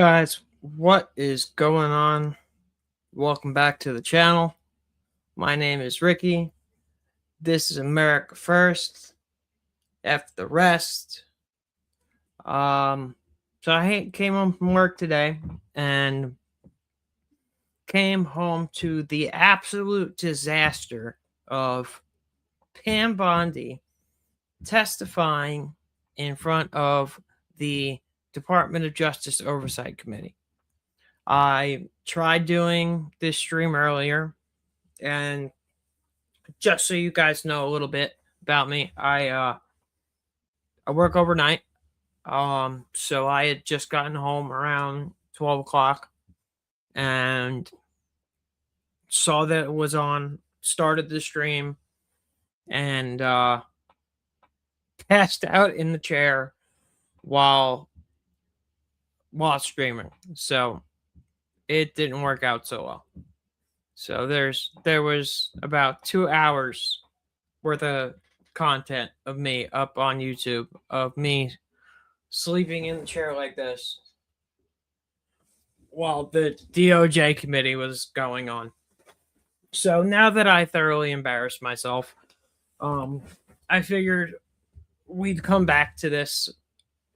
Guys, what is going on? Welcome back to the channel. My name is Ricky. This is America First. F the rest. So I came home from work today and came home to the absolute disaster of Pam Bondi testifying in front of the Department of Justice Oversight Committee. I tried doing this stream earlier, and just so you guys know a little bit about me, I work overnight. So I had just gotten home around 12 o'clock and saw that it was on, started the stream, and passed out in the chair while streaming. So it didn't work out so well. So there was about 2 hours worth of content of me up on YouTube of me sleeping in the chair like this while the DOJ committee was going on. So now that I thoroughly embarrassed myself, I figured we'd come back to this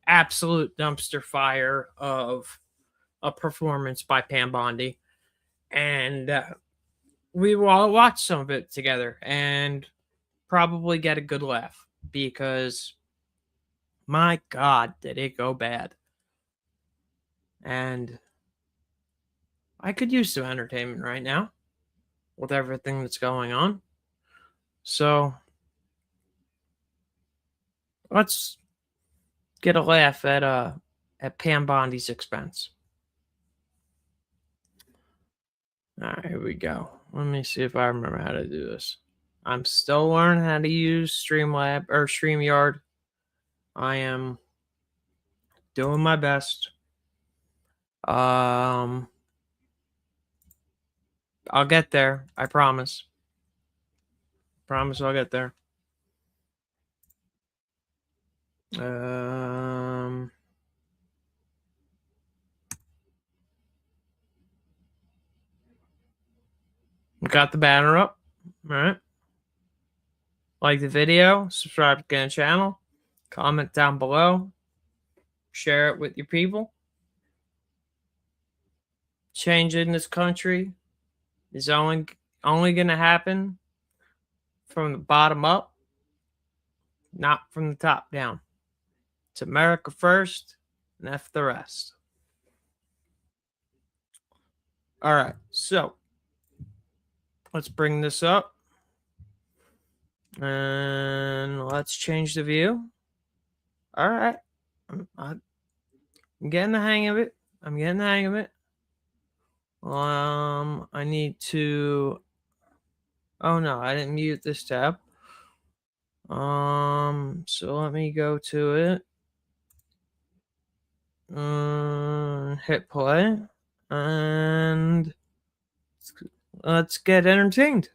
absolute dumpster fire of a performance by Pam Bondi, and we will all watch some of it together and probably get a good laugh, because my God, did it go bad. And I could use some entertainment right now with everything that's going on. So let's get a laugh at Pam Bondi's expense. All right, here we go. Let me see if I remember how to do this. I'm still learning how to use Streamlab or StreamYard. I am doing my best. I'll get there. I promise. Promise I'll get there. Got the banner up. All right. Like the video, subscribe to the channel, comment down below, share it with your people. Change in this country is only going to happen from the bottom up, not from the top down. It's America first and F the rest. All right, so let's bring this up. And let's change the view. All right. I'm getting the hang of it. I need to... Oh, no, I didn't mute this tab. So let me go to it. Hit play. And let's get entertained.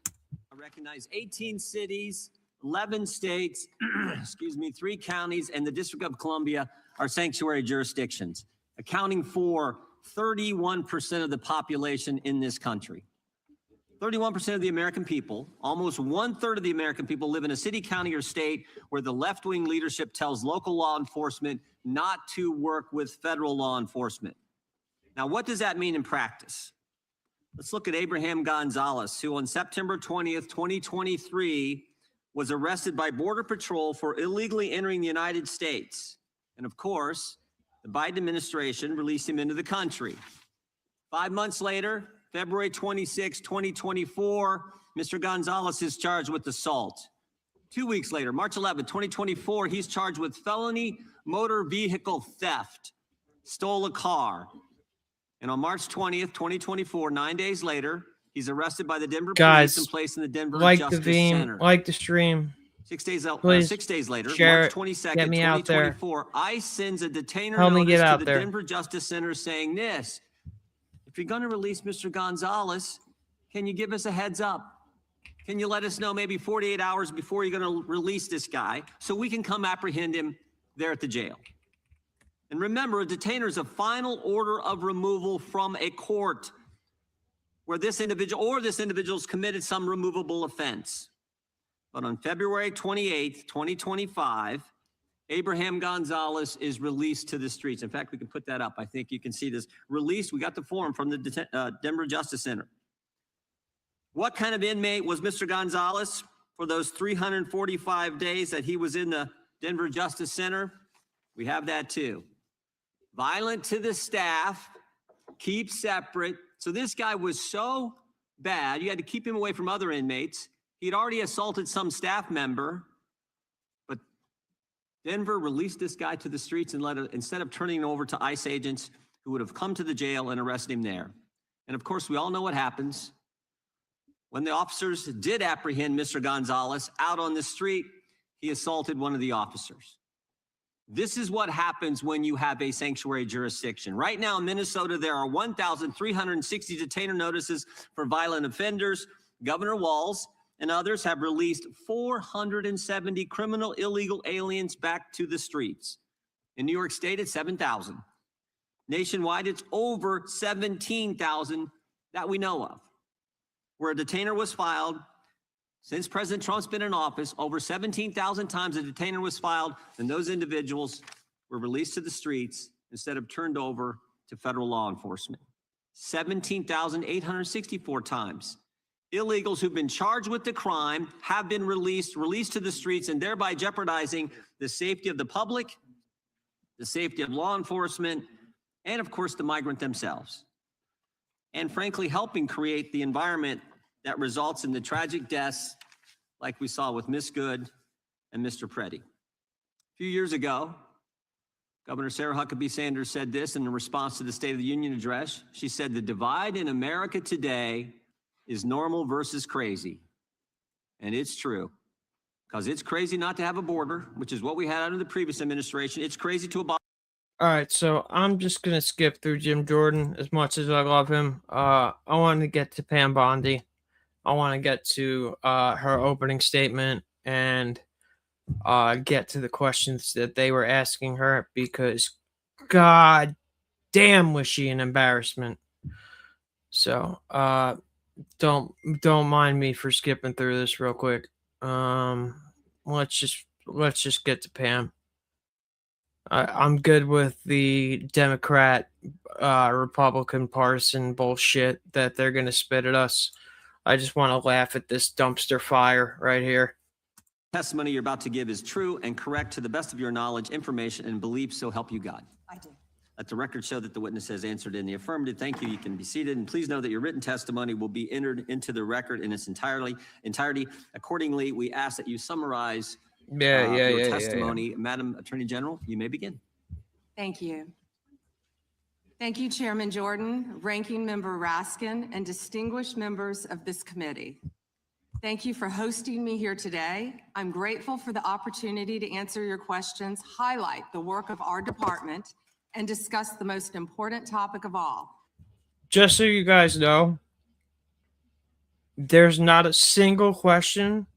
Recognize 18 cities, 11 states, 3 counties, and the District of Columbia are sanctuary jurisdictions, accounting for 31% of the population in this country. 31% of the American people, almost 1/3 of the American people, live in a city, county, or state where the left-wing leadership tells local law enforcement not to work with federal law enforcement. Now, what does that mean in practice? Let's look at Abraham Gonzalez, who on September 20th, 2023, was arrested by Border Patrol for illegally entering the United States. And of course, the Biden administration released him into the country. 5 months later, February 26, 2024, Mr. Gonzalez is charged with assault. 2 weeks later, March 11, 2024, he's charged with felony motor vehicle theft, stole a car. And on March 20th, 2024, 9 days later, he's arrested by the Denver police and placed in the Denver Justice Center. Like the stream. 6 days, 6 days later, share March 22nd, 2024, ICE sends a detainer notice to the Denver Justice Center saying this: if you're going to release Mr. Gonzalez, can you give us a heads up? Can you let us know maybe 48 hours before you're going to release this guy so we can come apprehend him there at the jail? And remember, a detainer is a final order of removal from a court where this individual or this individual's committed some removable offense. But on February 28th, 2025, Abraham Gonzalez is released to the streets. In fact, we can put that up. I think you can see this. Released, we got the form from the Denver Justice Center. What kind of inmate was Mr. Gonzalez for those 345 days that he was in the Denver Justice Center? We have that too. Violent to the staff, keep separate. So this guy was so bad, you had to keep him away from other inmates. He'd already assaulted some staff member, but Denver released this guy to the streets and instead of turning him over to ICE agents who would have come to the jail and arrested him there. And of course, we all know what happens. When the officers did apprehend Mr. Gonzalez out on the street, he assaulted one of the officers. This is what happens when you have a sanctuary jurisdiction. Right now in Minnesota, there are 1,360 detainer notices for violent offenders. Governor Walz and others have released 470 criminal illegal aliens back to the streets. In New York State, it's 7,000. Nationwide, it's over 17,000 that we know of. Where a detainer was filed, since President Trump's been in office, over 17,000 times a detainer was filed, and those individuals were released to the streets instead of turned over to federal law enforcement. 17,864 times. Illegals who've been charged with the crime have been released to the streets, and thereby jeopardizing the safety of the public, the safety of law enforcement, and of course the migrant themselves. And frankly, helping create the environment that results in the tragic deaths like we saw with Miss Good and Mr. Preddy. A few years ago, Governor Sarah Huckabee Sanders said this in response to the State of the Union address. She said, "The divide in America today is normal versus crazy." And it's true, because it's crazy not to have a border, which is what we had under the previous administration. It's crazy to abolish. All right, so I'm just gonna skip through Jim Jordan as much as I love him. I want to get to Pam Bondi. I want to get to her opening statement and get to the questions that they were asking her, because god damn was she an embarrassment. So don't mind me for skipping through this real quick. Let's just get to Pam. I'm good with the Democrat Republican partisan bullshit that they're gonna spit at us. I just want to laugh at this dumpster fire right here. Testimony you're about to give is true and correct to the best of your knowledge, information, and belief, so help you God. I do. Let the record show that the witness has answered in the affirmative. Thank you. You can be seated. And please know that your written testimony will be entered into the record in its entirety. Accordingly, we ask that you summarize your testimony. Madam Attorney General, you may begin. Thank you. Thank you, Chairman Jordan, Ranking Member Raskin, and distinguished members of this committee. Thank you for hosting me here today. I'm grateful for the opportunity to answer your questions, highlight the work of our department, and discuss the most important topic of all. Just so you guys know, there's not a single question,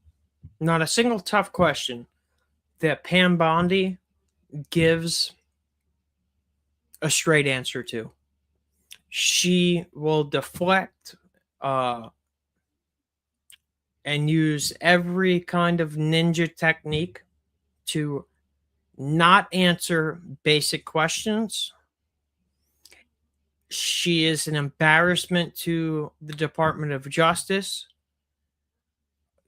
not a single tough question that Pam Bondi gives a straight answer to. She will deflect and use every kind of ninja technique to not answer basic questions. She is an embarrassment to the Department of Justice.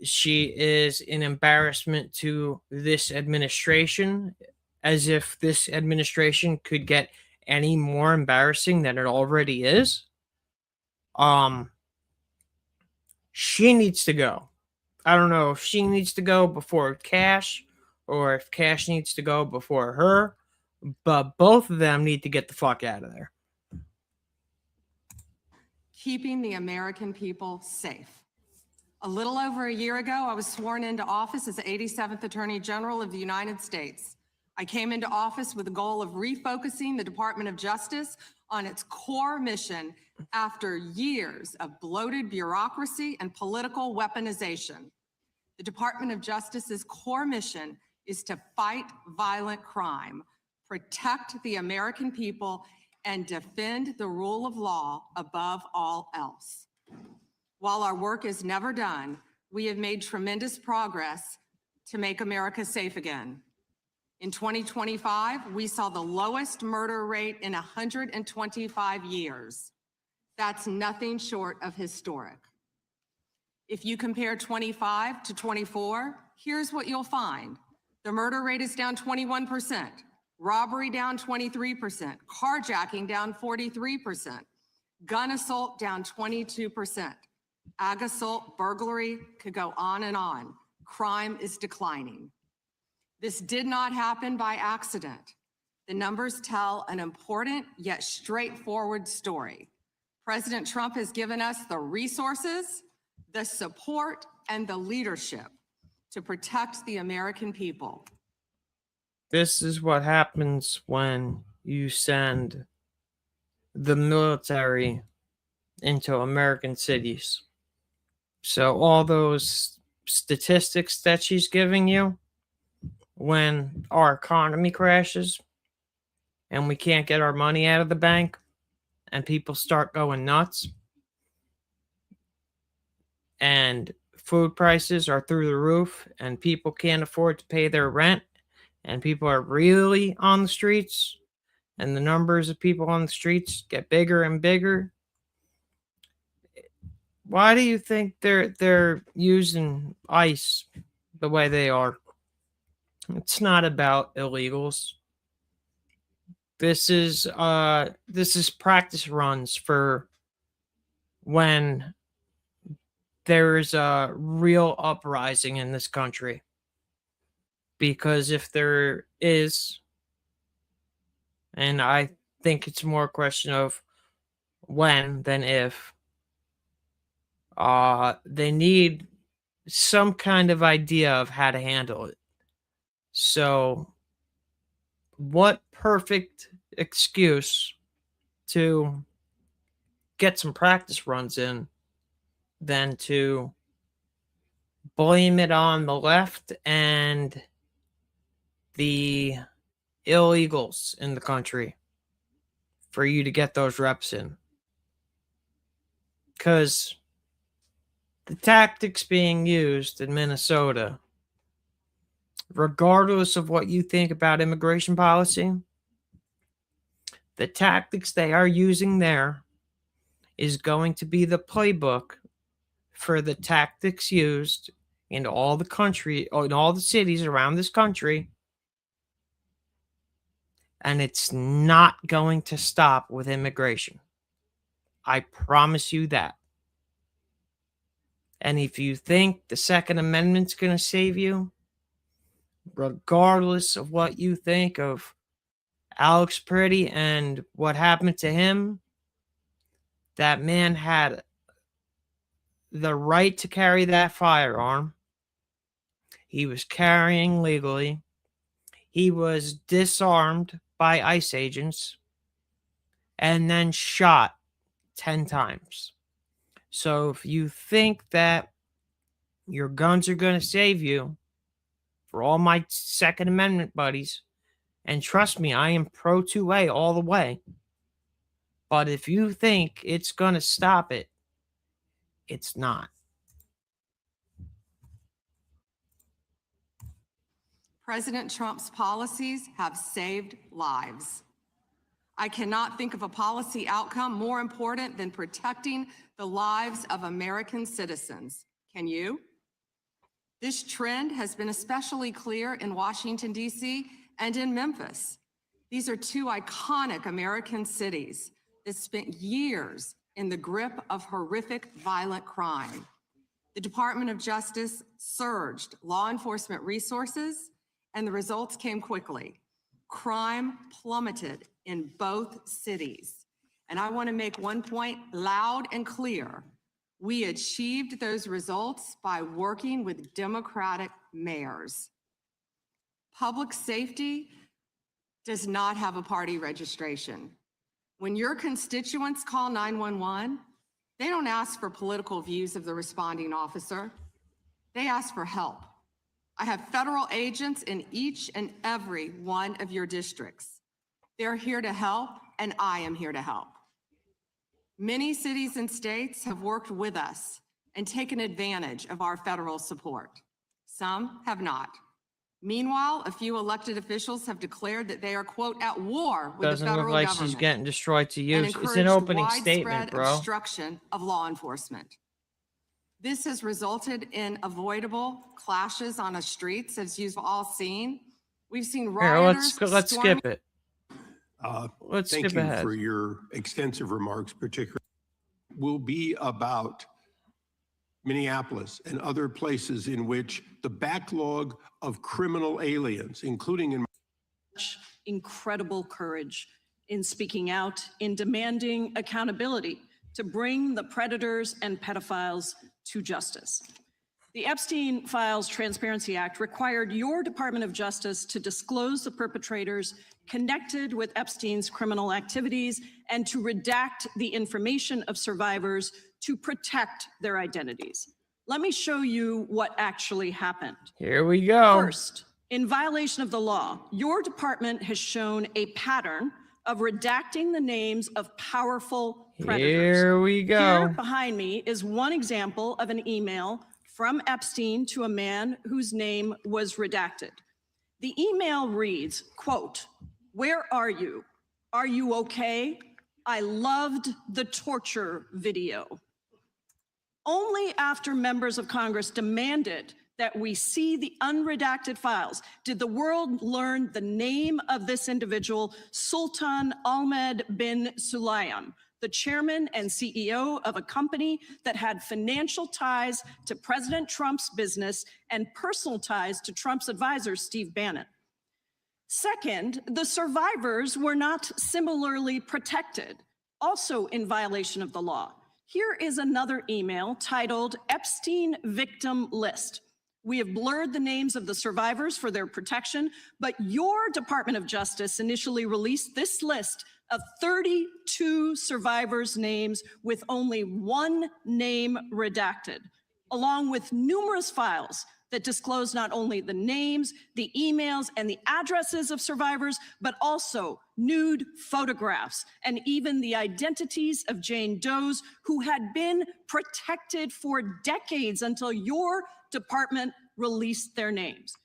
She is an embarrassment to this administration, as if this administration could get any more embarrassing than it already is. She needs to go. I don't know if she needs to go before Cash or if Cash needs to go before her, but both of them need to get the fuck out of there. Keeping the American people safe. A little over a year ago, I was sworn into office as the 87th Attorney General of the United States. I came into office with the goal of refocusing the Department of Justice on its core mission after years of bloated bureaucracy and political weaponization. The Department of Justice's core mission is to fight violent crime, protect the American people, and defend the rule of law above all else. While our work is never done, we have made tremendous progress to make America safe again. In 2025, we saw the lowest murder rate in 125 years. That's nothing short of historic. If you compare 25 to 24, here's what you'll find. The murder rate is down 21%, robbery down 23%, carjacking down 43%, gun assault down 22%, ag assault, burglary, could go on and on. Crime is declining. This did not happen by accident. The numbers tell an important yet straightforward story. President Trump has given us the resources, the support, and the leadership to protect the American people. This is what happens when you send the military into American cities. So all those statistics that she's giving you, when our economy crashes and we can't get our money out of the bank and people start going nuts and food prices are through the roof and people can't afford to pay their rent and people are really on the streets and the numbers of people on the streets get bigger and bigger, why do you think they're using ICE the way they are? It's not about illegals. This is practice runs for when there is a real uprising in this country. Because if there is, and I think it's more a question of when than if, they need some kind of idea of how to handle it. So, what perfect excuse to get some practice runs in than to blame it on the left and the illegals in the country for you to get those reps in. Because the tactics being used in Minnesota, regardless of what you think about immigration policy, the tactics they are using there is going to be the playbook for the tactics used in all the country, or in all the cities around this country. And it's not going to stop with immigration. I promise you that. And if you think the Second Amendment's going to save you, regardless of what you think of Alex Pretty and what happened to him, that man had the right to carry that firearm. He was carrying legally. He was disarmed by ICE agents and then shot 10 times. So if you think that your guns are going to save you, for all my Second Amendment buddies, and trust me, I am pro 2A all the way. But if you think it's going to stop it, it's not. President Trump's policies have saved lives. I cannot think of a policy outcome more important than protecting the lives of American citizens. Can you? This trend has been especially clear in Washington, D.C. and in Memphis. These are two iconic American cities that spent years in the grip of horrific violent crime. The Department of Justice surged law enforcement resources, and the results came quickly. Crime plummeted in both cities. And I want to make one point loud and clear. We achieved those results by working with Democratic mayors. Public safety does not have a party registration. When your constituents call 911, they don't ask for political views of the responding officer. They ask for help. I have federal agents in each and every one of your districts. They're here to help, and I am here to help. Many cities and states have worked with us and taken advantage of our federal support. Some have not. Meanwhile, a few elected officials have declared that they are, quote, at war with Doesn't the look federal like government she's getting destroyed to and use. It's an encouraged opening statement, widespread bro. obstruction of law enforcement. This has resulted in avoidable clashes on the streets, as you've all seen. We've seen Here, rioters let's storming. skip it. Let's Thank skip you ahead. for your extensive remarks, particularly will be about Minneapolis and other places in which the backlog of criminal aliens, including in incredible courage in speaking out, in demanding accountability to bring the predators and pedophiles to justice. The Epstein Files Transparency Act required your Department of Justice to disclose the perpetrators connected with Epstein's criminal activities and to redact the information of survivors to protect their identities. Let me show you what actually happened. Here we go. First, in violation of the law, your department has shown a pattern of redacting the names of powerful predators. Here we go. Here behind me is one example of an email from Epstein to a man whose name was redacted. The email reads, quote, "Where are you? Are you okay? I loved the torture video." Only after members of Congress demanded that we see the unredacted files did the world learn the name of this individual, Sultan Ahmed bin Sulayem, the chairman and CEO of a company that had financial ties to President Trump's business and personal ties to Trump's advisor, Steve Bannon. Second, the survivors were not similarly protected, also in violation of the law. Here is another email titled Epstein Victim List. We have blurred the names of the survivors for their protection, but your Department of Justice initially released this list of 32 survivors' names with only one name redacted, along with numerous files that disclose not only the names, the emails, and the addresses of survivors, but also nude photographs and even the identities of Jane Does who had been protected for decades until your department released their names.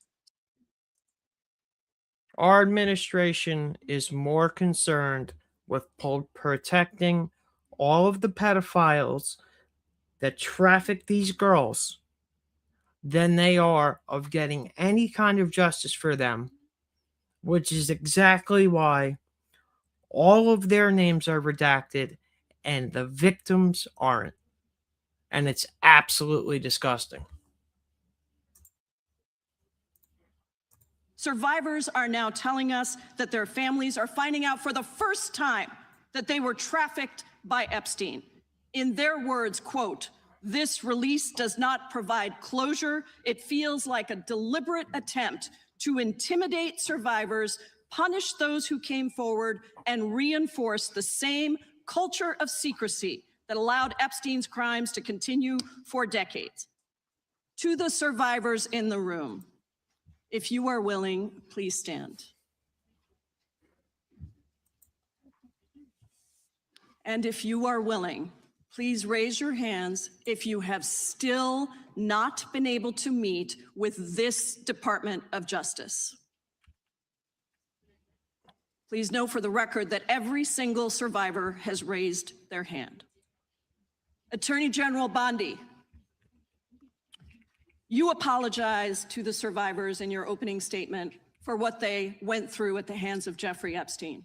Our administration is more concerned with protecting all of the pedophiles that traffic these girls than they are of getting any kind of justice for them, which is exactly why all of their names are redacted and the victims aren't. And it's absolutely disgusting. Survivors are now telling us that their families are finding out for the first time that they were trafficked by Epstein. In their words, quote, "This release does not provide closure. It feels like a deliberate attempt to intimidate survivors, punish those who came forward, and reinforce the same culture of secrecy that allowed Epstein's crimes to continue for decades." To the survivors in the room, if you are willing, please stand. And if you are willing, please raise your hands if you have still not been able to meet with this Department of Justice. Please know for the record that every single survivor has raised their hand. Attorney General Bondi, you apologized to the survivors in your opening statement for what they went through at the hands of Jeffrey Epstein.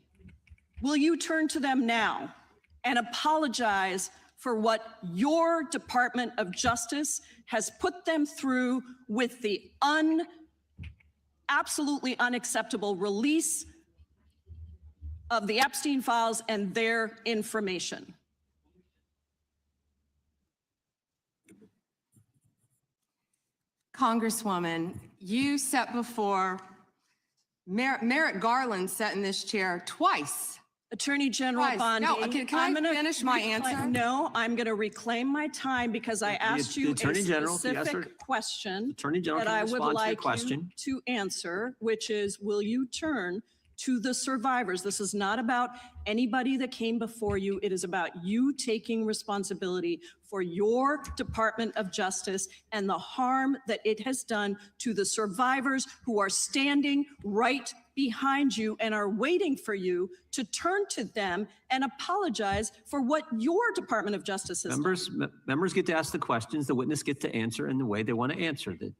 Will you turn to them now and apologize for what your Department of Justice has put them through with the absolutely unacceptable release of the Epstein files and their information? Congresswoman, you sat before, Merrick Garland sat in this chair twice. Attorney General Twice. Bondi. No, can I finish my answer? No, I'm going to reclaim my time because I asked you a Attorney General, specific question Attorney General that can I would respond to your like you question. to answer, which is, will you turn to the survivors. This is not about anybody that came before you. It is about you taking responsibility for your Department of Justice and the harm that it has done to the survivors who are standing right behind you and are waiting for you to turn to them and apologize for what your Department of Justice has done. Members get to ask the questions, the witness get to answer in the way they want to answer. The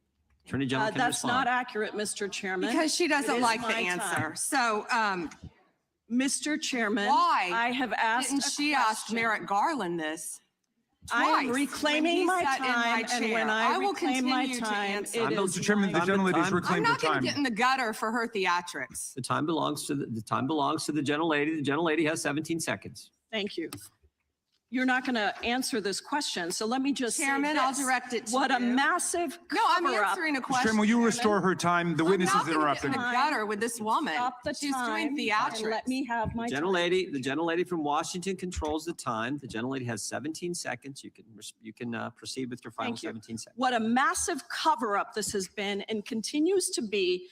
Attorney General can That's respond. not accurate, Mr. Chairman. Because she It doesn't is like the my answer. time. So, Mr. Chairman, why I have asked didn't a she ask question. Merrick Garland this? I am twice reclaiming when he my sat in my time, and chair? when I will reclaim my continue to time, answer. it is Mr. Chairman, the my- gentlelady's I'm I'm reclaimed her not going time. to get in the gutter for her theatrics. The time belongs to the time belongs to the gentlelady. The gentlelady has 17 seconds. Thank you. You're not going to answer this question, so let me just say Chairman, I'll this. direct it to What a you. massive No, I'm cover-up. answering a Mr. question. Chairman, will you restore her time? The witness I'm is not gonna get in interrupting. the gutter with this woman. Stop the She's time doing and theatrics. let me have my time. The gentlelady from Washington controls the time. The gentlelady has 17 seconds. You can proceed with your final Thank you. 17 seconds. What a massive cover-up this has been and continues to be.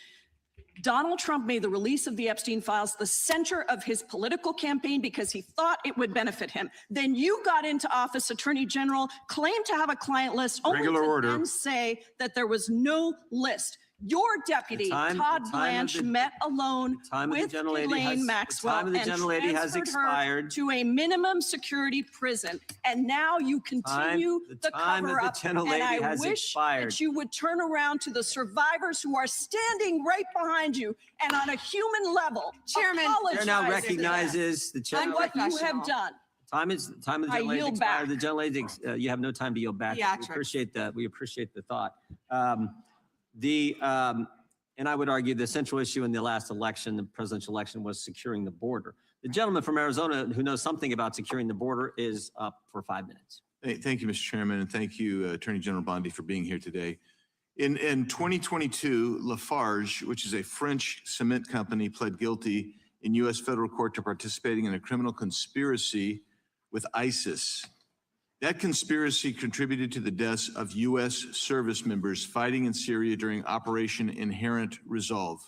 Donald Trump made the release of the Epstein files the center of his political campaign because he thought it would benefit him. Then you got into office, Attorney General, claimed to have a client list, only Regular to order. then say that there was no list. Your deputy, time- Todd the time of Blanche, the- met alone time of the with gentlelady Ghislaine has- Maxwell the time of the and gentlelady has transferred her expired. to a minimum security prison. And now you continue the the time of the cover-up. And gentlelady I has wish expired. that you would turn around to the survivors who are standing right behind you and on a human level, Chairman, apologize Chair now to them recognizes the chair. on what you Unprofessional. have done. Time of the I gentlelady yield expired. back. The gentlelady, you have no time to yield back. Theatrics. We appreciate the thought. And I would argue the central issue in the last election, the presidential election, was securing the border. The gentleman from Arizona who knows something about securing the border is up for 5 minutes. Thank you, Mr. Chairman, and thank you, Attorney General Bondi, for being here today. In 2022, Lafarge, which is a French cement company, pled guilty in U.S. federal court to participating in a criminal conspiracy with ISIS. That conspiracy contributed to the deaths of U.S. service members fighting in Syria during Operation Inherent Resolve.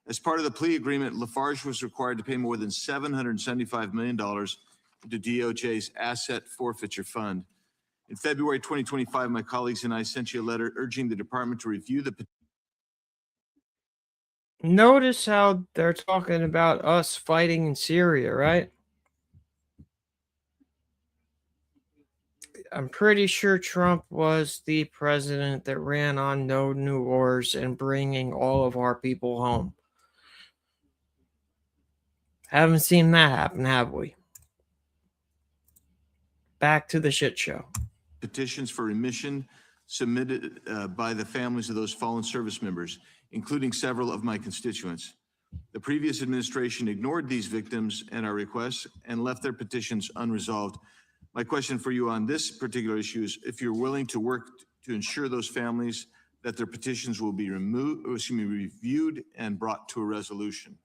As part of the plea agreement, Lafarge was required to pay more than $775 million into DOJ's asset forfeiture fund. In February 2025, my colleagues and I sent you a letter urging the department to review the Notice how they're talking about us fighting in Syria, right? I'm pretty sure Trump was the president that ran on no new wars and bringing all of our people home. Haven't seen that happen, have we? Back to the shit show. petitions for remission submitted by the families of those fallen service members, including several of my constituents. The previous administration ignored these victims and our requests and left their petitions unresolved. My question for you on this particular issue is if you're willing to work to ensure those families that their petitions will be reviewed and brought to a resolution.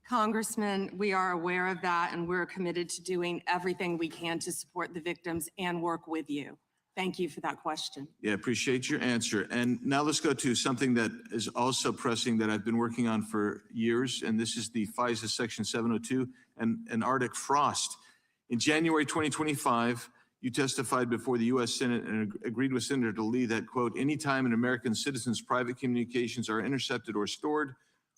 Congressman, we are aware of that, and we're committed to doing everything we can to support the victims and work with you. Thank you for that question. Yeah, appreciate your answer. And now let's go to something that is also pressing that I've been working on for years, and this is the FISA Section 702 and Arctic frost. In January 2025, you testified before the U.S. Senate and agreed with Senator Lee that, quote, anytime an American citizen's private communications are intercepted or stored,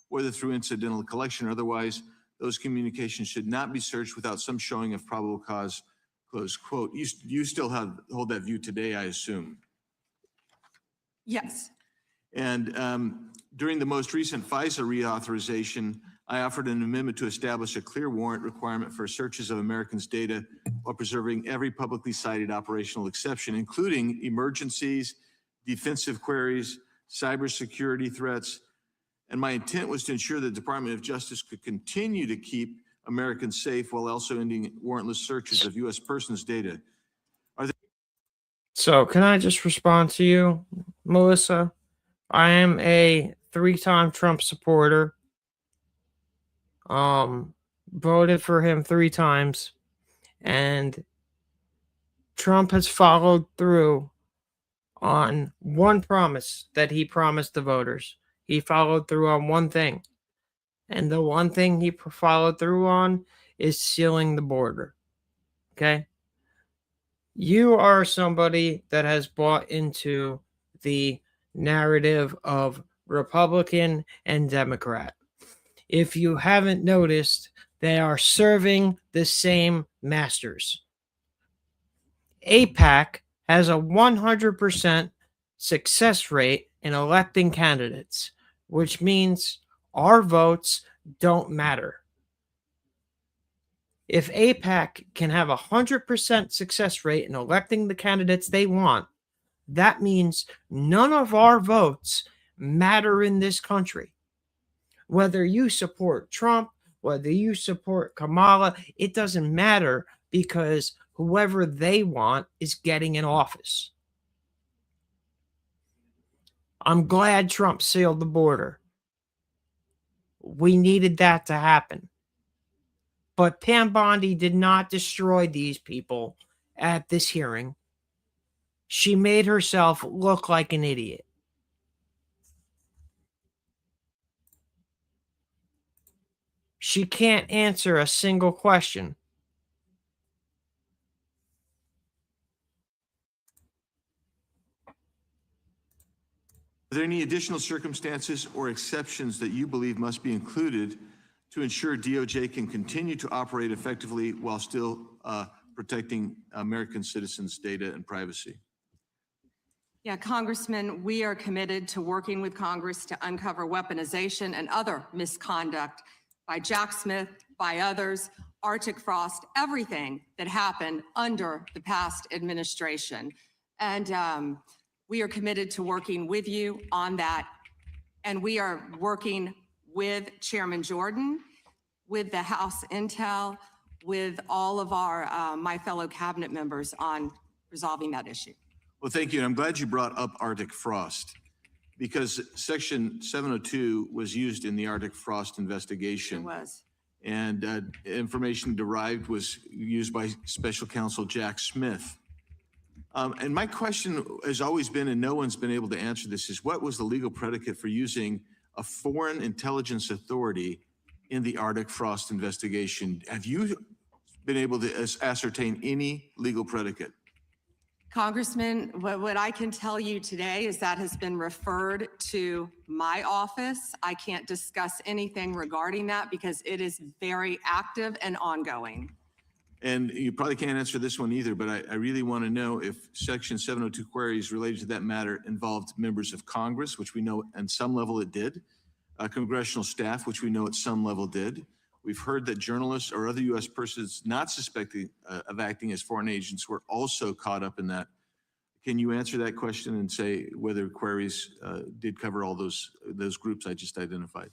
whether through incidental collection or otherwise, those communications should not be searched without some showing of probable cause, close quote. You still hold that view today, I assume. Yes. And during the most recent FISA reauthorization, I offered an amendment to establish a clear warrant requirement for searches of Americans' data while preserving every publicly cited operational exception, including emergencies, defensive queries, cybersecurity threats. And my intent was to ensure the Department of Justice could continue to keep Americans safe while also ending warrantless searches of U.S. persons' data. So, can I just respond to you, Melissa? I am a 3-time Trump supporter. Voted for him 3 times, and Trump has followed through on one promise that he promised the voters. He followed through on one thing, And the one thing he followed through on is sealing the border. Okay? You are somebody that has bought into the narrative of Republican and Democrat. If you haven't noticed, they are serving the same masters. AIPAC has a 100% success rate in electing candidates, which means our votes don't matter. If AIPAC can have a 100% success rate in electing the candidates they want, that means none of our votes matter in this country. Whether you support Trump, whether you support Kamala, it doesn't matter because whoever they want is getting in office. I'm glad Trump sealed the border. We needed that to happen. But Pam Bondi did not destroy these people at this hearing. She made herself look like an idiot. She can't answer a single question. Are there any additional circumstances or exceptions that you believe must be included to ensure DOJ can continue to operate effectively while still protecting American citizens' data and privacy? Yeah, Congressman, we are committed to working with Congress to uncover weaponization and other misconduct by Jack Smith, by others, Arctic Frost, everything that happened under the past administration. And we are committed to working with you on that. And we are working with Chairman Jordan, with the House Intel, with all of our my fellow cabinet members on resolving that issue. Well, thank you. And I'm glad you brought up Arctic Frost because Section 702 was used in the Arctic Frost investigation. It was. And information derived was used by Special Counsel Jack Smith. And my question has always been, and no one's been able to answer this, is what was the legal predicate for using a foreign intelligence authority in the Arctic Frost investigation? Have you been able to ascertain any legal predicate? Congressman, what I can tell you today is that has been referred to my office. I can't discuss anything regarding that because it is very active and ongoing. And you probably can't answer this one either, but I really want to know if Section 702 queries related to that matter involved members of Congress, which we know at some level it did, congressional staff, which we know at some level did. We've heard that journalists or other U.S. persons not suspecting of acting as foreign agents were also caught up in that. Can you answer that question and say whether queries did cover all those groups I just identified?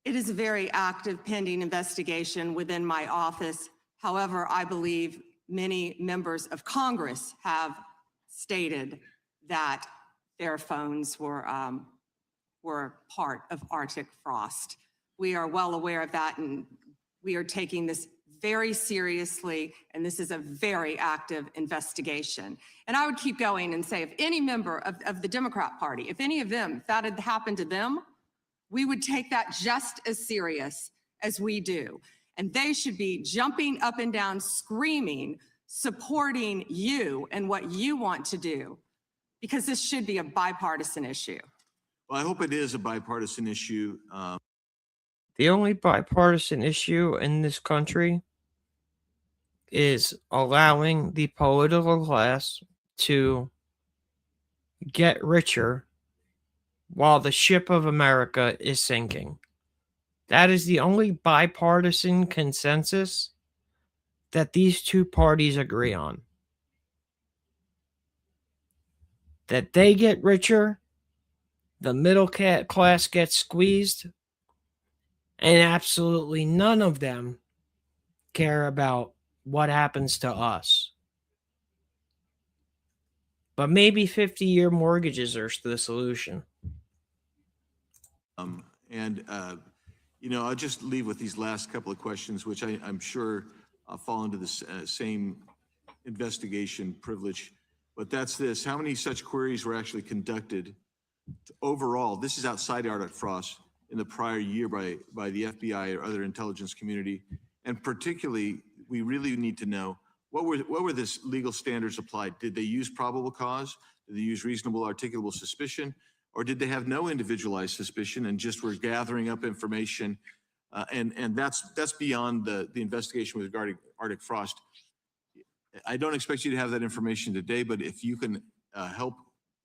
It is a very active pending investigation within my office. However, I believe many members of Congress have stated that their phones were part of Arctic Frost. We are well aware of that, and we are taking this very seriously, and this is a very active investigation. And I would keep going and say, if any member of the Democrat Party, if any of them, if that had happened to them, we would take that just as serious as we do. And they should be jumping up and down, screaming, supporting you and what you want to do, because this should be a bipartisan issue. Well, I hope it is a bipartisan issue. The only bipartisan issue in this country is allowing the political class to get richer while the ship of America is sinking. That is the only bipartisan consensus that these two parties agree on. That they get richer, the middle class gets squeezed, and absolutely none of them care about what happens to us. But maybe 50-year mortgages are the solution. I'll just leave with these last couple of questions, which I'm sure fall into the same investigation privilege. But that's this: how many such queries were actually conducted overall? This is outside Arctic Frost in the prior year by the FBI or other intelligence community? And particularly, we really need to know what were the legal standards applied? Did they use probable cause? Did they use reasonable articulable suspicion? Or did they have no individualized suspicion and just were gathering up information? And that's beyond the investigation regarding Arctic frost. I don't expect you to have that information today, but if you can help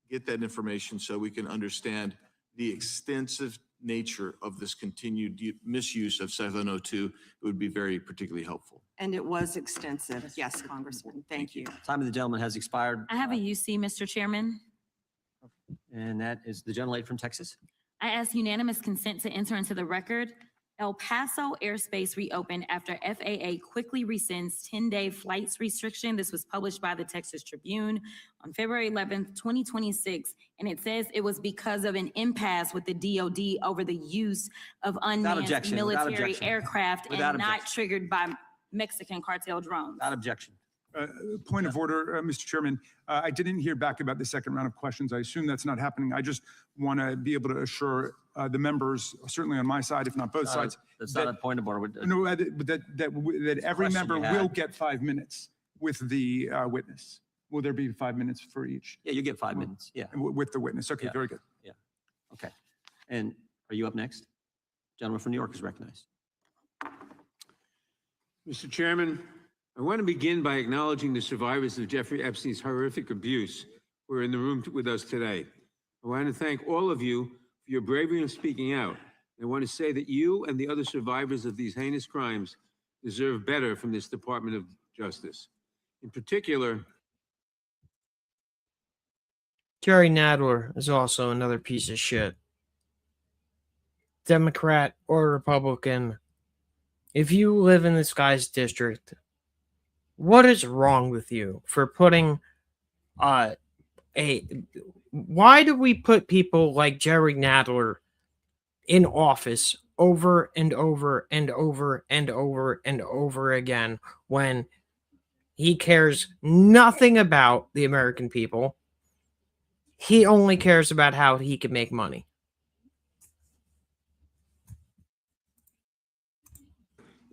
get that information so we can understand the extensive nature of this continued misuse of 702, it would be very particularly helpful. And it was extensive. Yes, Congressman. Thank you. Time of the gentleman has expired. I have a UC, Mr. Chairman. And that is the gentlelady from Texas. I ask unanimous consent to enter into the record. El Paso airspace reopened after FAA quickly rescinds 10-day flights restriction. This was published by the Texas Tribune on February 11th, 2026. And it says it was because of an impasse with the DOD over the use of unmanned military aircraft and not triggered by Mexican cartel drones. Without objection. Point of order, Mr. Chairman. I didn't hear back about the second round of questions. I assume that's not happening. I just want to be able to assure the members, certainly on my side, if not both sides. That's not a point of order. No, that every member will get 5 minutes with the witness. Will there be 5 minutes for each? Yeah, you get 5 minutes. Yeah. With the witness. Okay, very good. Yeah. Okay. And are you up next? Gentleman from New York is recognized. Mr. Chairman, I want to begin by acknowledging the survivors of Jeffrey Epstein's horrific abuse who are in the room with us today. I want to thank all of you for your bravery in speaking out. I want to say that you and the other survivors of these heinous crimes deserve better from this Department of Justice. In particular, Jerry Nadler is also another piece of shit. Democrat or Republican, if you live in this guy's district, what is wrong with you for putting why do we put people like Jerry Nadler in office over and over and over and over and over again when he cares nothing about the American people? He only cares about how he can make money.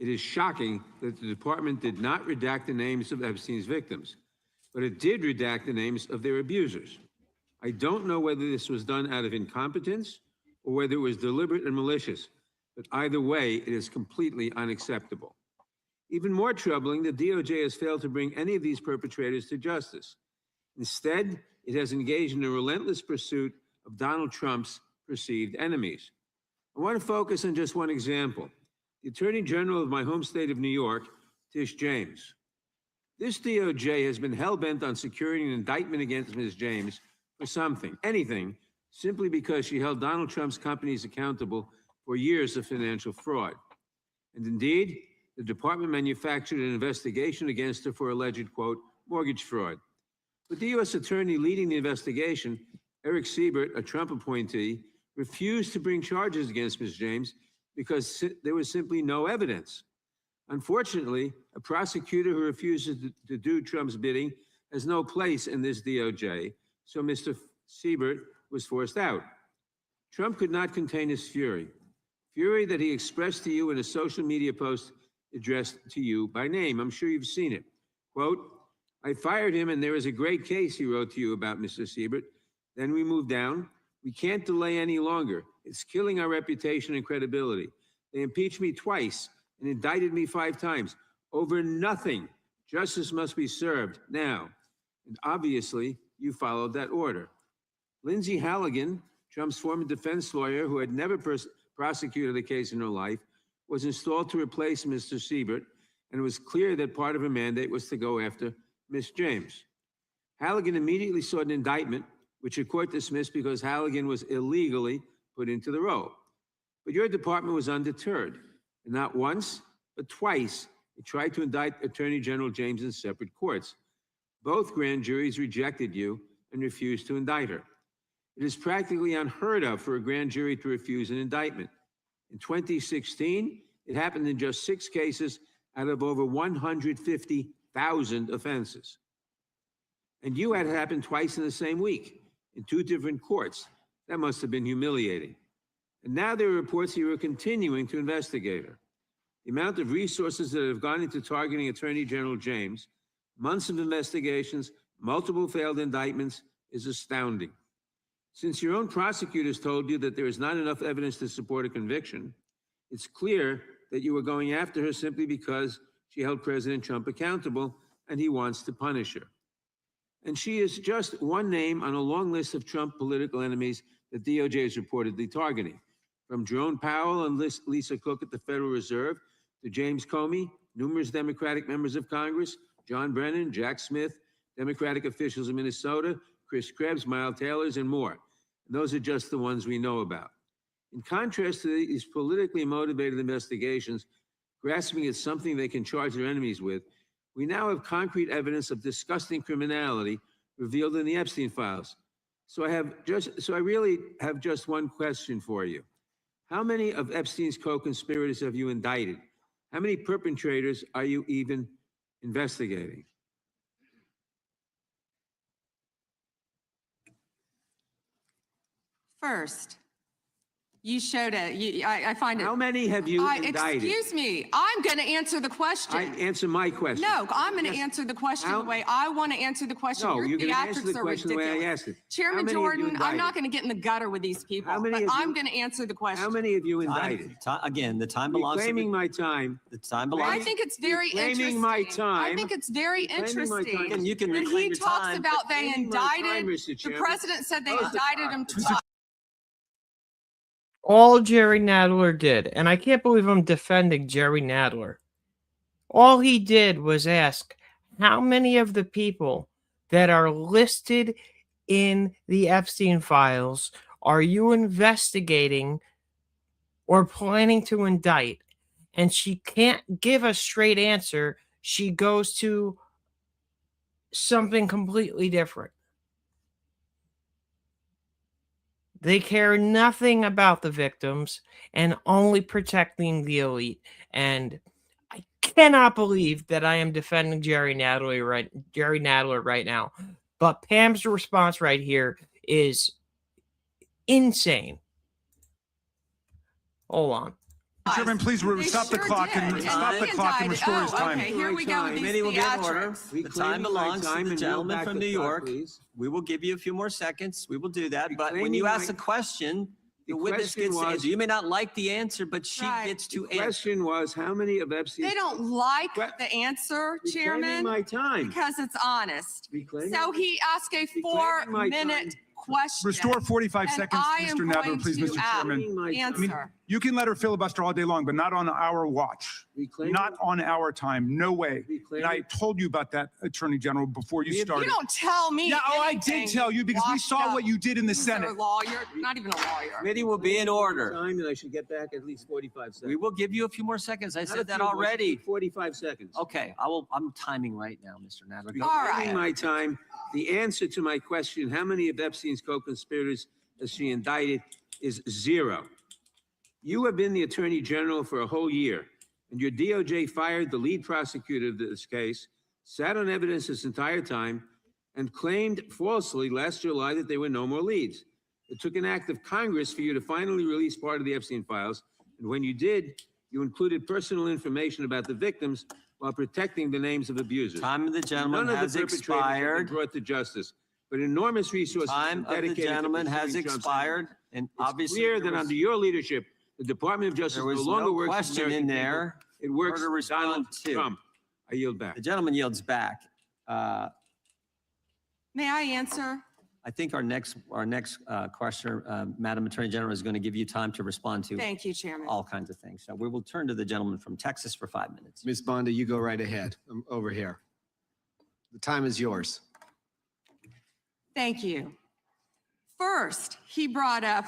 it is shocking that the department did not redact the names of Epstein's victims, but it did redact the names of their abusers. I don't know whether this was done out of incompetence or whether it was deliberate and malicious, but either way, it is completely unacceptable. Even more troubling, the DOJ has failed to bring any of these perpetrators to justice. Instead, it has engaged in a relentless pursuit of Donald Trump's perceived enemies. I want to focus on just one example. The Attorney General of my home state of New York, Tish James. This DOJ has been hell-bent on securing an indictment against Ms. James for something, anything, simply because she held Donald Trump's companies accountable for years of financial fraud. And indeed, the department manufactured an investigation against her for alleged, quote, mortgage fraud. But the U.S. attorney leading the investigation, Eric Siebert, a Trump appointee, refused to bring charges against Ms. James because there was simply no evidence. Unfortunately, a prosecutor who refuses to do Trump's bidding has no place in this DOJ, so Mr. Siebert was forced out. Trump could not contain his fury that he expressed to you in a social media post addressed to you by name. I'm sure you've seen it. Quote, I fired him and there is a great case, he wrote to you about Mr. Siebert. Then we moved down. We can't delay any longer. It's killing our reputation and credibility. They impeached me twice and indicted me 5 times over nothing. Justice must be served now. And obviously, you followed that order. Lindsay Halligan, Trump's former defense lawyer who had never prosecuted a case in her life, was installed to replace Mr. Siebert, and it was clear that part of her mandate was to go after Ms. James. Halligan immediately sought an indictment, which the court dismissed because Halligan was illegally put into the role. But your department was undeterred, and not once, but twice, it tried to indict Attorney General James in separate courts. Both grand juries rejected you and refused to indict her. It is practically unheard of for a grand jury to refuse an indictment. In 2016, it happened in just 6 cases out of over 150,000 offenses. And you had it happen twice in the same week in 2 different courts. That must have been humiliating. And now there are reports you are continuing to investigate her. The amount of resources that have gone into targeting Attorney General James, months of investigations, multiple failed indictments, is astounding. Since your own prosecutors told you that there is not enough evidence to support a conviction, it's clear that you were going after her simply because she held President Trump accountable and he wants to punish her. And she is just one name on a long list of Trump political enemies that DOJ is reportedly targeting. From Jerome Powell and Lisa Cook at the Federal Reserve to James Comey, numerous Democratic members of Congress, John Brennan, Jack Smith, Democratic officials in Minnesota, Chris Krebs, Miles Taylors, and more. And those are just the ones we know about. In contrast to these politically motivated investigations, grasping at something they can charge their enemies with, we now have concrete evidence of disgusting criminality revealed in the Epstein files. So I really have just one question for you. How many of Epstein's co-conspirators have you indicted? How many perpetrators are you even investigating? First, you showed it. I find it. How many have you indicted? Excuse me. I'm going to answer the question. Answer my question. No, I'm going to answer the question the way I want to answer the question. No, Your you're going to answer the theatrics are question the way I ridiculous. asked it. Chairman How many have you Jordan, I'm not indicted? going to get in the gutter with these people, How many but have you- I'm going to answer the question. How many have you indicted? Again, the time You're belongs to claiming my time. the time belongs. I think it's very You're claiming interesting. my time. I think it's very You're claiming my time. interesting. And you can When reclaim he your talks time. about they Claiming my time, indicted, Mr. the Chairman. president said they Close the indicted him clock. twice. All Jerry Nadler did, and I can't believe I'm defending Jerry Nadler. All he did was ask how many of the people that are listed in the Epstein files are you investigating or planning to indict? And she can't give a straight answer. She goes to something completely different. They care nothing about the victims and only protecting the elite. And I cannot believe that I am defending Jerry Nadler right now. But Pam's response right here is insane. Hold on. Chairman, please They stop the sure clock did, and stop the he clock and indicted- restore his oh, time. Okay, here we go with these Committee will be in order. theatrics. The time Reclaiming my belongs to time the and roll gentleman back from the New clock, York. please. We will give you a few more seconds. We will do that. But when Reclaiming you ask my- a question, the The witness question gets to was- answer. You may not like the answer, but she Right. gets to The answer. question was, how many of Epstein's... They don't like What? the answer, Reclaiming Chairman, my time. because it's honest. Reclaiming So my- he asked a Reclaiming my 4-minute question. Restore 45 and seconds, I am Mr. going Nadler, please, to Mr. Chairman. Reclaiming my time. answer. You can let her filibuster all day long, but not on our watch. Reclaiming- Not on our time. No way. Reclaiming- And I told you about that, Attorney General, before you You started. You don't tell me. Yeah, I anything, did tell you because we washed saw up what you did in the loser Senate. Lawyer, not even a lawyer. Committee will be in order. Time that I should get back at least 45 seconds. We will give you a few more seconds. I Not a said that few more, already. 45 seconds. Okay, I'm timing right now, Mr. Nadler. Go. All Reclaiming right. my time. The answer to my question, how many of Epstein's co-conspirators has she indicted, is 0. You have been the Attorney General for a whole year, and your DOJ fired the lead prosecutor of this case, sat on evidence this entire time, and claimed falsely last July that there were no more leads. It took an act of Congress for you to finally release part of the Epstein files, and when you did, you included personal information about the victims while protecting the names of abusers. Time of the gentleman None of has the perpetrators have been expired. brought to justice, but enormous resources Time are of the dedicated to gentleman has pursuing Trump's expired, and It's obviously clear there that was- under your leadership, the Department of Justice there no was longer no works for question American in people. there. It works Her to for respond Donald to. Trump. I yield back. The gentleman yields back. May I answer? I think our next questioner, Madam Attorney General, is going to give you time to respond to Thank you, Chairman. all kinds of things. So we will turn to the gentleman from Texas for 5 minutes. Ms. Bondi, you go right ahead. I'm over here. The time is yours. Thank you. First, he brought up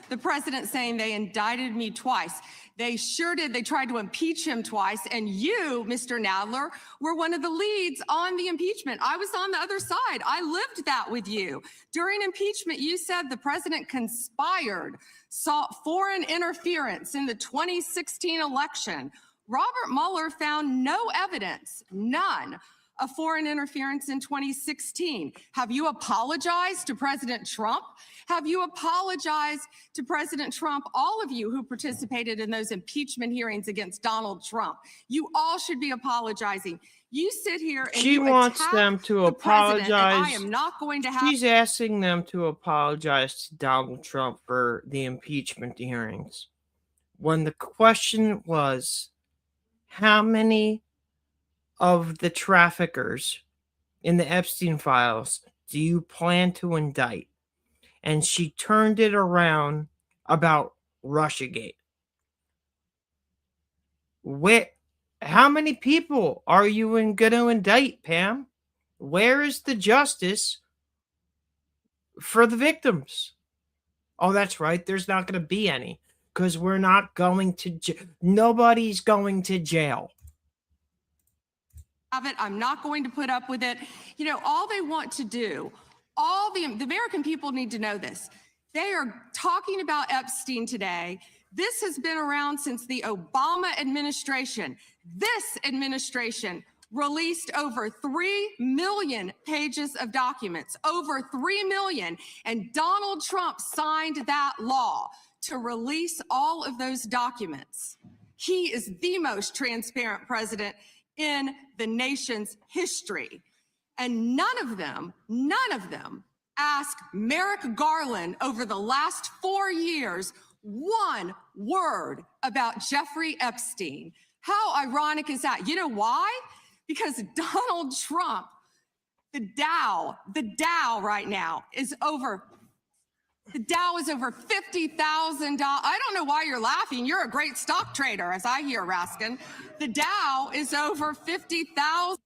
the president saying they indicted me twice. They sure did. They tried to impeach him twice. And you, Mr. Nadler, were one of the leads on the impeachment. I was on the other side. I lived that with you. During impeachment, you said the president conspired, sought foreign interference in the 2016 election. Robert Mueller found no evidence, none, of foreign interference in 2016. Have you apologized to President Trump? Have you apologized to President Trump, all of you who participated in those impeachment hearings against Donald Trump? You all should be apologizing. You sit here and She you wants attack them to the president, and I apologize. am not going to have. She's asking them to apologize to Donald Trump for the impeachment hearings. When the question was, how many of the traffickers in the Epstein files do you plan to indict? And she turned it around about Russiagate. How many people are you going to indict, Pam? Where is the justice for the victims? Oh, that's right. There's not going to be any because we're not going to nobody's going to jail. I'm not going to put up with it. You know, all they want to do, all the American people need to know this. They are talking about Epstein today. This has been around since the Obama administration. This administration released over 3 million pages of documents, over 3 million. And Donald Trump signed that law to release all of those documents. He is the most transparent president in the nation's history. And none of them asked Merrick Garland over the last 4 years one word about Jeffrey Epstein. How ironic is that? You know why? Because Donald Trump, the Dow right now is over. The Dow is over $50,000. I don't know why you're laughing. You're a great stock trader, as I hear, Raskin. The Dow is over 50,000.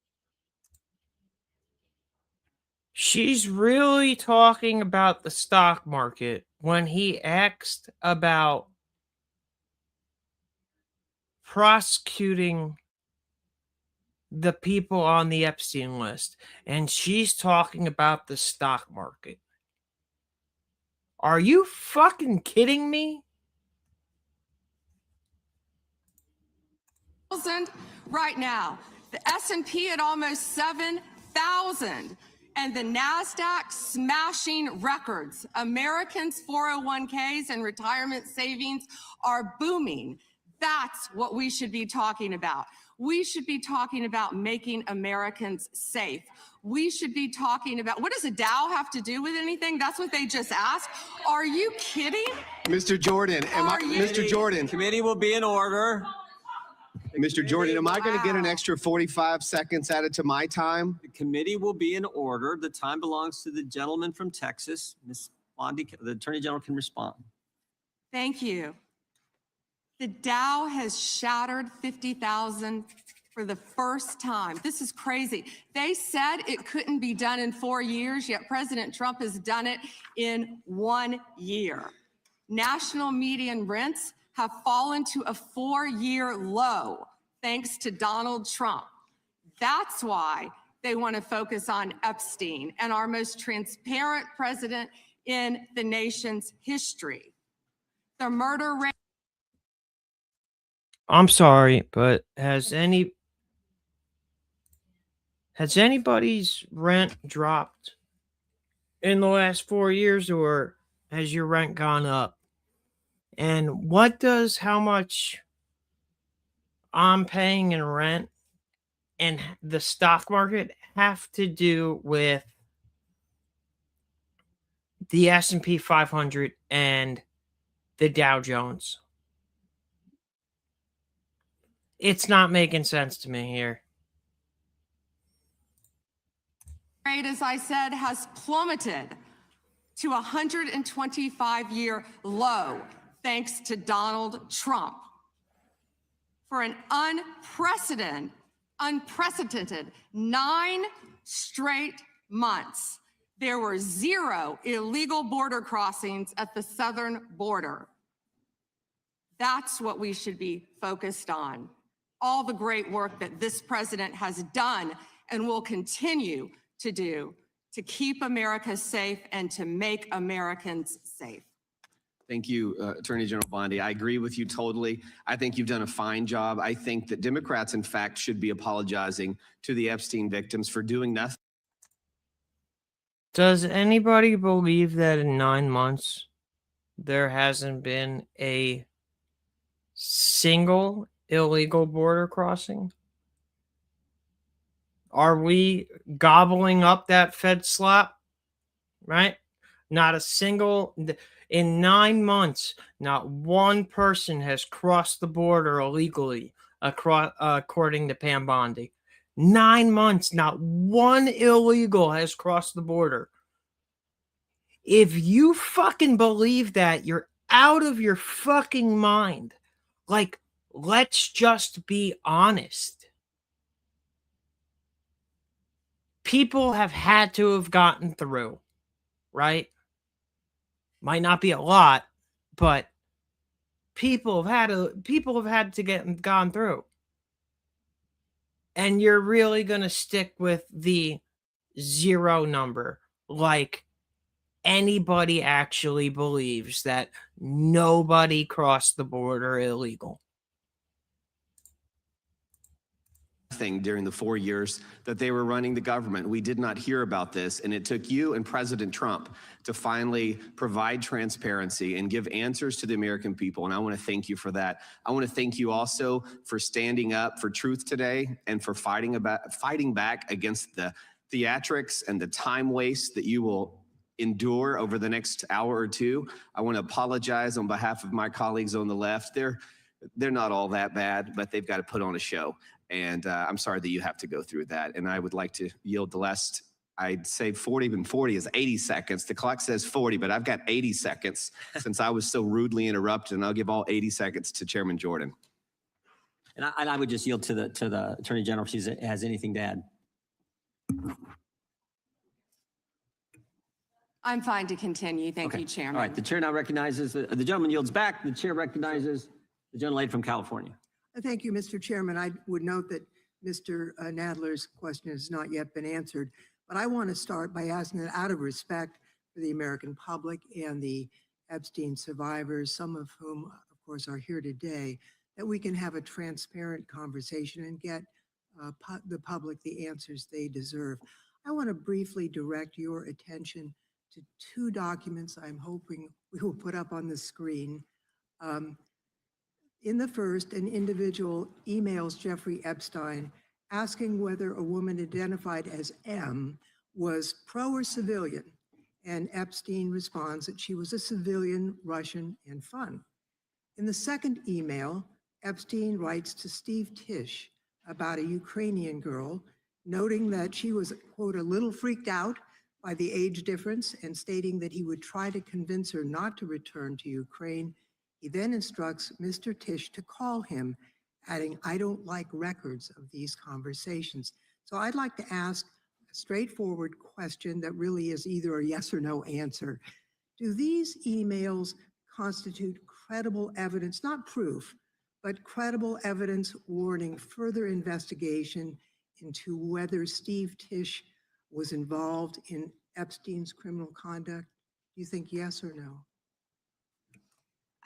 She's really talking about the stock market when he asked about prosecuting the people on the Epstein list. And she's talking about the stock market. Are you fucking kidding me? Right now, the S&P at almost 7,000 and the NASDAQ smashing records. Americans' 401ks and retirement savings are booming. That's what we should be talking about. We should be talking about making Americans safe. We should be talking about, what does a Dow have to do with anything? That's what they just asked. Are you kidding? Mr. Jordan, Mr. Jordan, Committee will be in order. Mr. Jordan, am I going to get an extra 45 seconds added to my time? The committee will be in order. The time belongs to the gentleman from Texas. Ms. Bondi, the Attorney General can respond. Thank you. The Dow has shattered 50,000 for the first time. This is crazy. They said it couldn't be done in 4 years, yet President Trump has done it in 1 year. National median rents have fallen to a 4-year low thanks to Donald Trump. That's why they want to focus on Epstein and our most transparent president in the nation's history. The murder rate. I'm sorry, but has anybody's rent dropped in the last 4 years, or has your rent gone up? And what does how much I'm paying in rent and the stock market have to do with the S&P 500 and the Dow Jones? It's not making sense to me here. Rate, as I said, has plummeted to a 125-year low thanks to Donald Trump. For an unprecedented 9 straight months, there were 0 illegal border crossings at the southern border. That's what we should be focused on. All the great work that this president has done and will continue to do to keep America safe and to make Americans safe. Thank you, Attorney General Bondi. I agree with you totally. I think you've done a fine job. I think that Democrats, in fact, should be apologizing to the Epstein victims for doing nothing. Does anybody believe that in 9 months there hasn't been a single illegal border crossing? Are we gobbling up that Fed slap? Right? Not a single, in 9 months, not one person has crossed the border illegally, according to Pam Bondi. 9 months, not one illegal has crossed the border. If you fucking believe that, you're out of your fucking mind. Like, let's just be honest. People have had to have gotten through, right? Might not be a lot, but people have had to gone through. And you're really going to stick with the 0 number, like anybody actually believes that nobody crossed the border illegal. Thing during the 4 years that they were running the government. We did not hear about this, and it took you and President Trump to finally provide transparency and give answers to the American people, and I want to thank you for that. I want to thank you also for standing up for truth today and for fighting back against the theatrics and the time waste that you will endure over the next hour or two. I want to apologize on behalf of my colleagues on the left. They're not all that bad, but they've got to put on a show. And I'm sorry that you have to go through that. And I would like to yield the last, I'd say 40, and 40 is 80 seconds. The clock says 40, but I've got 80 seconds since I was so rudely interrupted. And I'll give all 80 seconds to Chairman Jordan. And I would just yield to the Attorney General if she has anything to add. I'm fine to continue. Thank you, Chairman. All right. The chair now recognizes, the gentleman yields back. The chair recognizes the gentlelady from California. Thank you, Mr. Chairman. I would note that Mr. Nadler's question has not yet been answered, but I want to start by asking that out of respect for the American public and the Epstein survivors, some of whom, of course, are here today, that we can have a transparent conversation and get the public the answers they deserve. I want to briefly direct your attention to 2 documents I'm hoping we will put up on the screen. In the first, an individual emails Jeffrey Epstein asking whether a woman identified as M was pro or civilian, and Epstein responds that she was a civilian, Russian, and fun. In the second email, Epstein writes to Steve Tisch about a Ukrainian girl, noting that she was, quote, a little freaked out by the age difference and stating that he would try to convince her not to return to Ukraine. He then instructs Mr. Tisch to call him, adding, "I don't like records of these conversations." So I'd like to ask a straightforward question that really is either a yes or no answer. Do these emails constitute credible evidence, not proof, but credible evidence warning further investigation into whether Steve Tisch was involved in Epstein's criminal conduct? Do you think yes or no?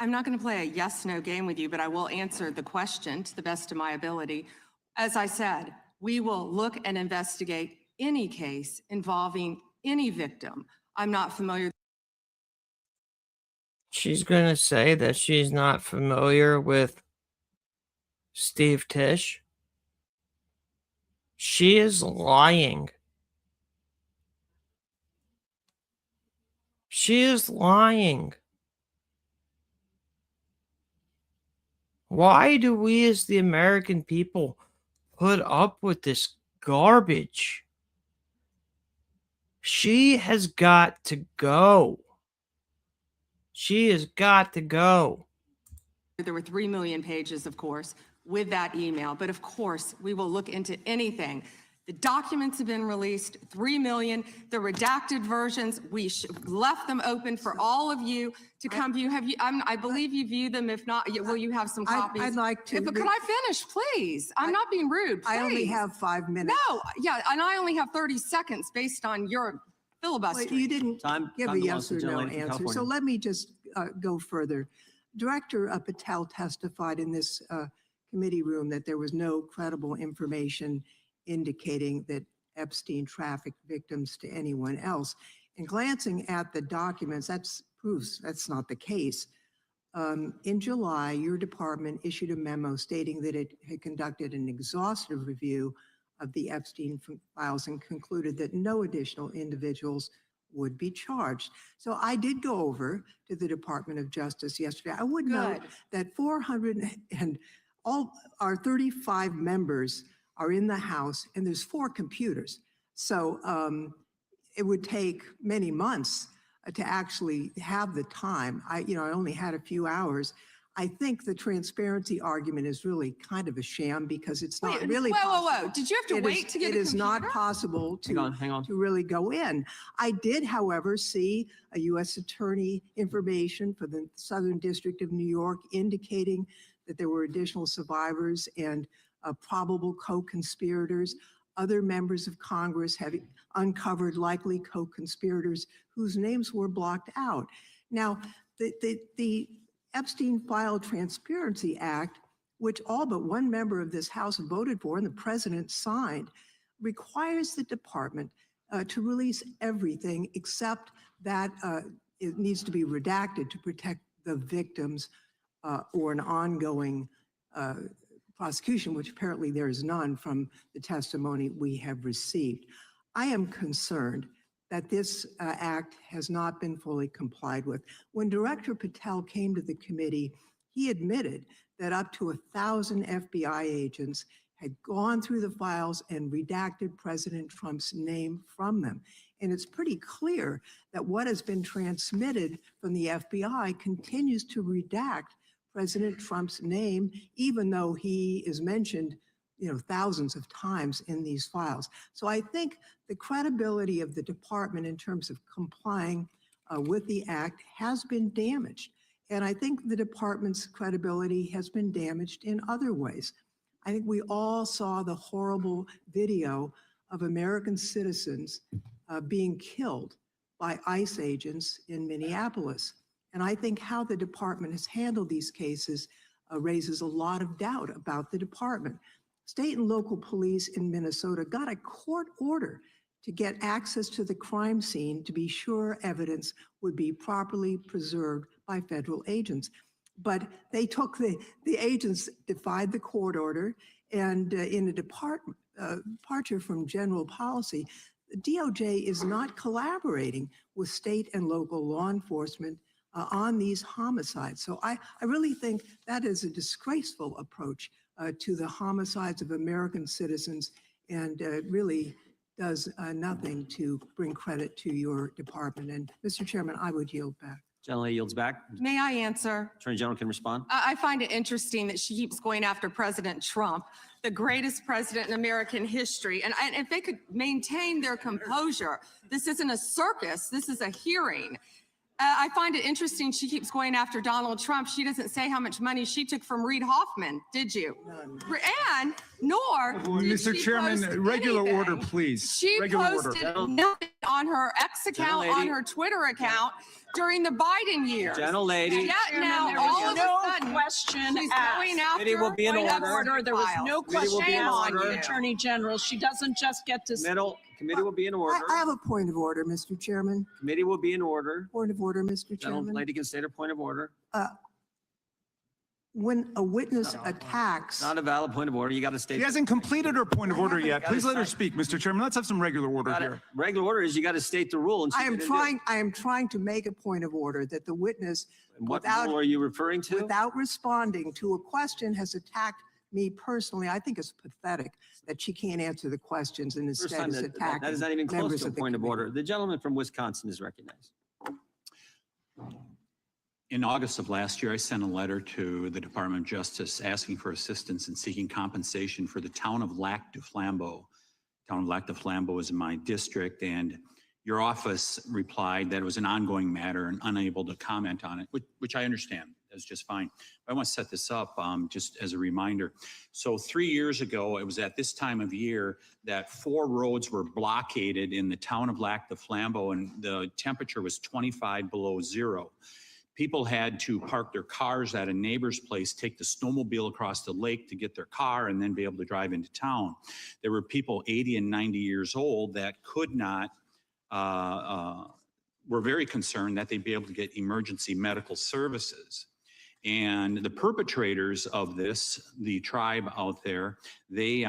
I'm not going to play a yes/no game with you, but I will answer the question to the best of my ability. As I said, we will look and investigate any case involving any victim. I'm not familiar. She's going to say that she's not familiar with Steve Tisch. She is lying. She is lying. Why do we as the American people put up with this garbage? She has got to go. She has got to go. There were 3 million pages, of course, with that email. But of course, we will look into anything. The documents have been released, 3 million. The redacted versions, we left them open for all of you to come view. Have you? I believe you view them. If not, will you have some copies? I'd like to. But could I finish, please? I'm not being rude. Please. I only have 5 minutes. No, yeah, and I only have 30 seconds based on your filibuster. Well, you didn't give a yes or no gentlelady from answer. So California. let me just go further. Director Patel testified in this committee room that there was no credible information indicating that Epstein trafficked victims to anyone else. And glancing at the documents, that's proves that's not the case. In July, your department issued a memo stating that it had conducted an exhaustive review of the Epstein files and concluded that no additional individuals would be charged. So I did go over to the Department of Justice yesterday. I would note that 400 and all our 35 members are in the House, and there's 4 computers. So it would take many months to actually have the time. I only had a few hours. I think the transparency argument is really kind of a sham because it's not really Whoa. Did you have to it wait is, to get it a is not computer? possible to, Hang on. to really go in. I did, however, see a U.S. attorney information for the Southern District of New York indicating that there were additional survivors and probable co-conspirators. Other members of Congress have uncovered likely co-conspirators whose names were blocked out. Now, the Epstein File Transparency Act, which all but one member of this House voted for and the president signed, requires the department to release everything except that it needs to be redacted to protect the victims or an ongoing prosecution, which apparently there is none from the testimony we have received. I am concerned that this act has not been fully complied with. When Director Patel came to the committee, he admitted that up to 1,000 FBI agents had gone through the files and redacted President Trump's name from them. And it's pretty clear that what has been transmitted from the FBI continues to redact President Trump's name, even though he is mentioned thousands of times in these files. So I think the credibility of the department in terms of complying with the act has been damaged. And I think the department's credibility has been damaged in other ways. I think we all saw the horrible video of American citizens being killed by ICE agents in Minneapolis. And I think how the department has handled these cases raises a lot of doubt about the department. State and local police in Minnesota got a court order to get access to the crime scene to be sure evidence would be properly preserved by federal agents. But they took the agents defied the court order, and in a departure from general policy, the DOJ is not collaborating with state and local law enforcement on these homicides. So I really think that is a disgraceful approach to the homicides of American citizens, and really does nothing to bring credit to your department. And Mr. Chairman, I would yield back. Gentlelady yields back. May I answer? Attorney General can respond. I find it interesting that she keeps going after President Trump, the greatest president in American history. And if they could maintain their composure, this isn't a circus, this is a hearing. I find it interesting she keeps going after Donald Trump. She doesn't say how much money she took from Reid Hoffman, did you? None. And nor did Mr. she Chairman, post regular anything. order, please. She Regular posted order. nothing on her X account, Gentlelady. on her Twitter account during the Biden years. Gentlelady. Yet Chairman, now, there all was of no a sudden, question she's asked. going after. Committee will be in point of order. There was no Committee will question be in asked on of the you. Attorney General. She doesn't just get to. Committee will be in order. I have a point of order, Mr. Chairman. Committee will be in order. Point of order, Mr. Chairman. Gentlelady can state her point of order. When a witness attacks, Not a valid point of order. You got to state. She hasn't completed her point of order yet. Please let her speak, Mr. Chairman. Let's have some regular order here. Regular order is you got to state the rule. And she I am didn't do it. trying to make a point of order that the witness, And what without- rule are you referring to? without responding to a question, has attacked me personally. I think it's pathetic that she can't answer the questions and First instead time is that attacking is not even close members to a of the point of committee. order. The gentleman from Wisconsin is recognized. In August of last year, I sent a letter to the Department of Justice asking for assistance in seeking compensation for the town of Lac du Flambeau. Town of Lac du Flambeau is in my district, and your office replied that it was an ongoing matter and unable to comment on it, which I understand. That's just fine. But I want to set this up just as a reminder. So 3 years ago, it was at this time of year that 4 roads were blockaded in the town of Lac du Flambeau, and the temperature was 25 below zero. People had to park their cars at a neighbor's place, take the snowmobile across the lake to get their car, and then be able to drive into town. There were people 80 and 90 years old that could not, were very concerned that they'd be able to get emergency medical services. And the perpetrators of this, the tribe out there, they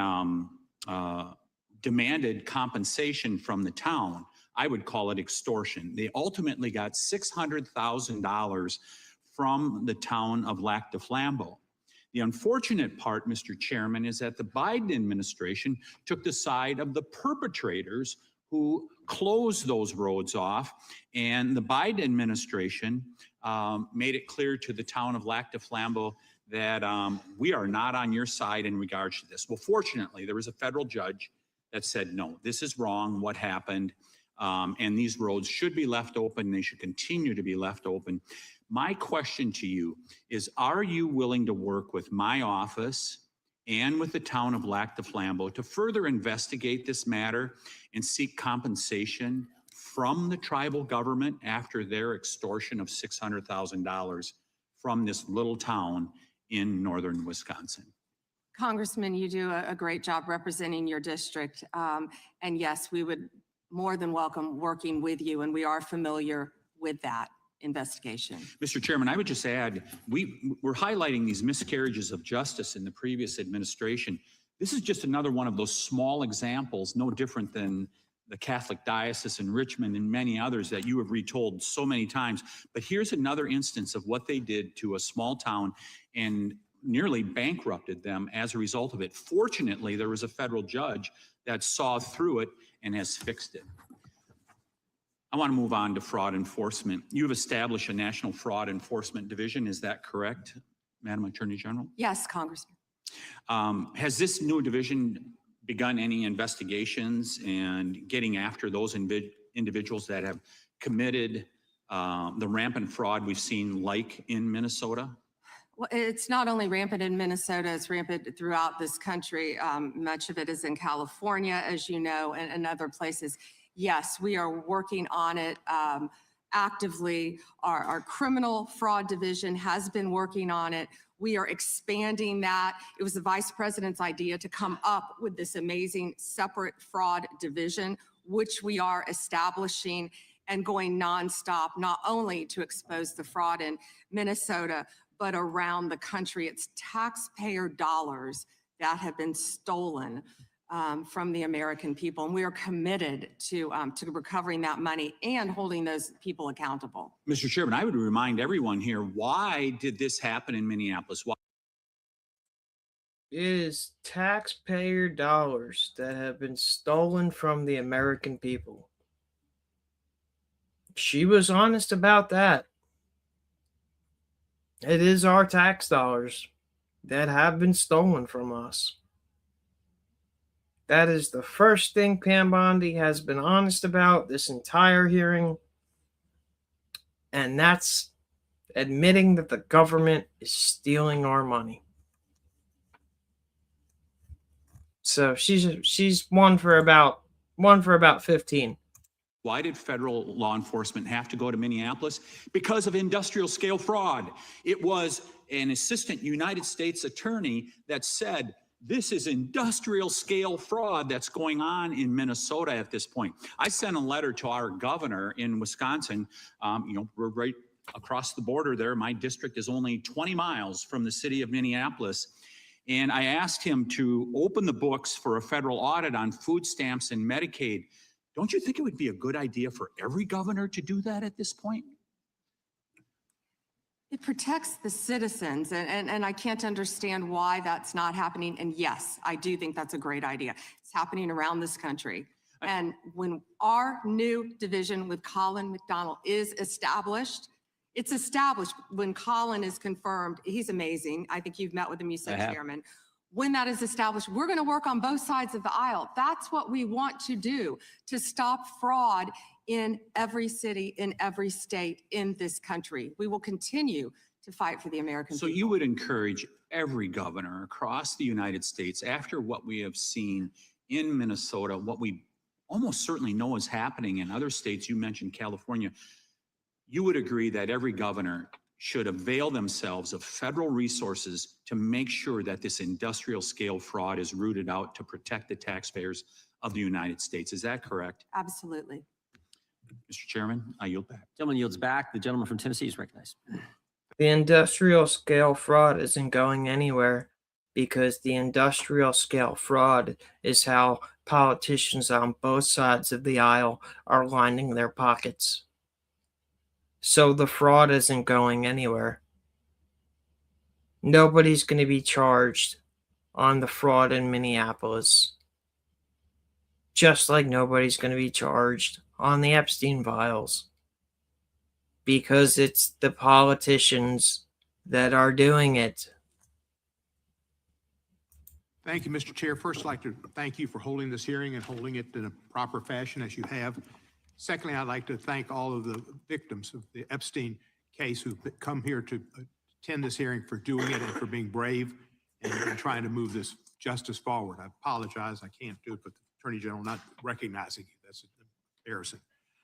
demanded compensation from the town. I would call it extortion. They ultimately got $600,000 from the town of Lac du Flambeau. The unfortunate part, Mr. Chairman, is that the Biden administration took the side of the perpetrators who closed those roads off, and the Biden administration made it clear to the town of Lac du Flambeau that we are not on your side in regards to this. Well, fortunately, there was a federal judge that said, no, this is wrong, what happened, and these roads should be left open, they should continue to be left open. My question to you is, are you willing to work with my office and with the town of Lac du Flambeau to further investigate this matter and seek compensation from the tribal government after their extortion of $600,000 from this little town in northern Wisconsin? Congressman, you do a great job representing your district. And yes, we would more than welcome working with you, and we are familiar with that investigation. Mr. Chairman, I would just add, we're highlighting these miscarriages of justice in the previous administration. This is just another one of those small examples, no different than the Catholic Diocese in Richmond and many others that you have retold so many times. But here's another instance of what they did to a small town and nearly bankrupted them as a result of it. Fortunately, there was a federal judge that saw through it and has fixed it. I want to move on to fraud enforcement. You've established a National Fraud Enforcement Division. Is that correct, Madam Attorney General? Yes, Congressman. Has this new division begun any investigations and getting after those individuals that have committed the rampant fraud we've seen, like in Minnesota? Well, it's not only rampant in Minnesota, it's rampant throughout this country. Much of it is in California, as you know, and other places. Yes, we are working on it actively. Our criminal fraud division has been working on it. We are expanding that. It was the vice president's idea to come up with this amazing separate fraud division, which we are establishing and going nonstop, not only to expose the fraud in Minnesota, but around the country. It's taxpayer dollars that have been stolen from the American people. And we are committed to recovering that money and holding those people accountable. Mr. Chairman, I would remind everyone here, why did this happen in Minneapolis? Why? It is taxpayer dollars that have been stolen from the American people. She was honest about that. It is our tax dollars that have been stolen from us. That is the first thing Pam Bondi has been honest about this entire hearing. And that's admitting that the government is stealing our money. So she's one for about 15. Why did federal law enforcement have to go to Minneapolis? Because of industrial scale fraud. It was an assistant United States attorney that said, this is industrial scale fraud that's going on in Minnesota at this point. I sent a letter to our governor in Wisconsin. We're right across the border there. My district is only 20 miles from the city of Minneapolis. And I asked him to open the books for a federal audit on food stamps and Medicaid. Don't you think it would be a good idea for every governor to do that at this point? It protects the citizens, and I can't understand why that's not happening. And yes, I do think that's a great idea. It's happening around this country. And when our new division with Colin McDonald is established, it's established when Colin is confirmed. He's amazing. I think you've met with him, you said, Chairman. When that is established, we're going to work on both sides of the aisle. That's what we want to do, to stop fraud in every city, in every state in this country. We will continue to fight for the American people. So you would encourage every governor across the United States, after what we have seen in Minnesota, what we almost certainly know is happening in other states, you mentioned California, you would agree that every governor should avail themselves of federal resources to make sure that this industrial scale fraud is rooted out to protect the taxpayers of the United States. Is that correct? Absolutely. Mr. Chairman, I yield back. Gentleman yields back. The gentleman from Tennessee is recognized. The industrial scale fraud isn't going anywhere because the industrial scale fraud is how politicians on both sides of the aisle are lining their pockets. So the fraud isn't going anywhere. Nobody's going to be charged on the fraud in Minneapolis. Just like nobody's going to be charged on the Epstein files. Because it's the politicians that are doing it. Thank you, Mr. Chair. First, I'd like to thank you for holding this hearing and holding it in a proper fashion as you have. Secondly, I'd like to thank all of the victims of the Epstein case who've come here to attend this hearing for doing it and for being brave and trying to move this justice forward. I apologize, I can't do it, but the Attorney General not recognizing you, that's embarrassing.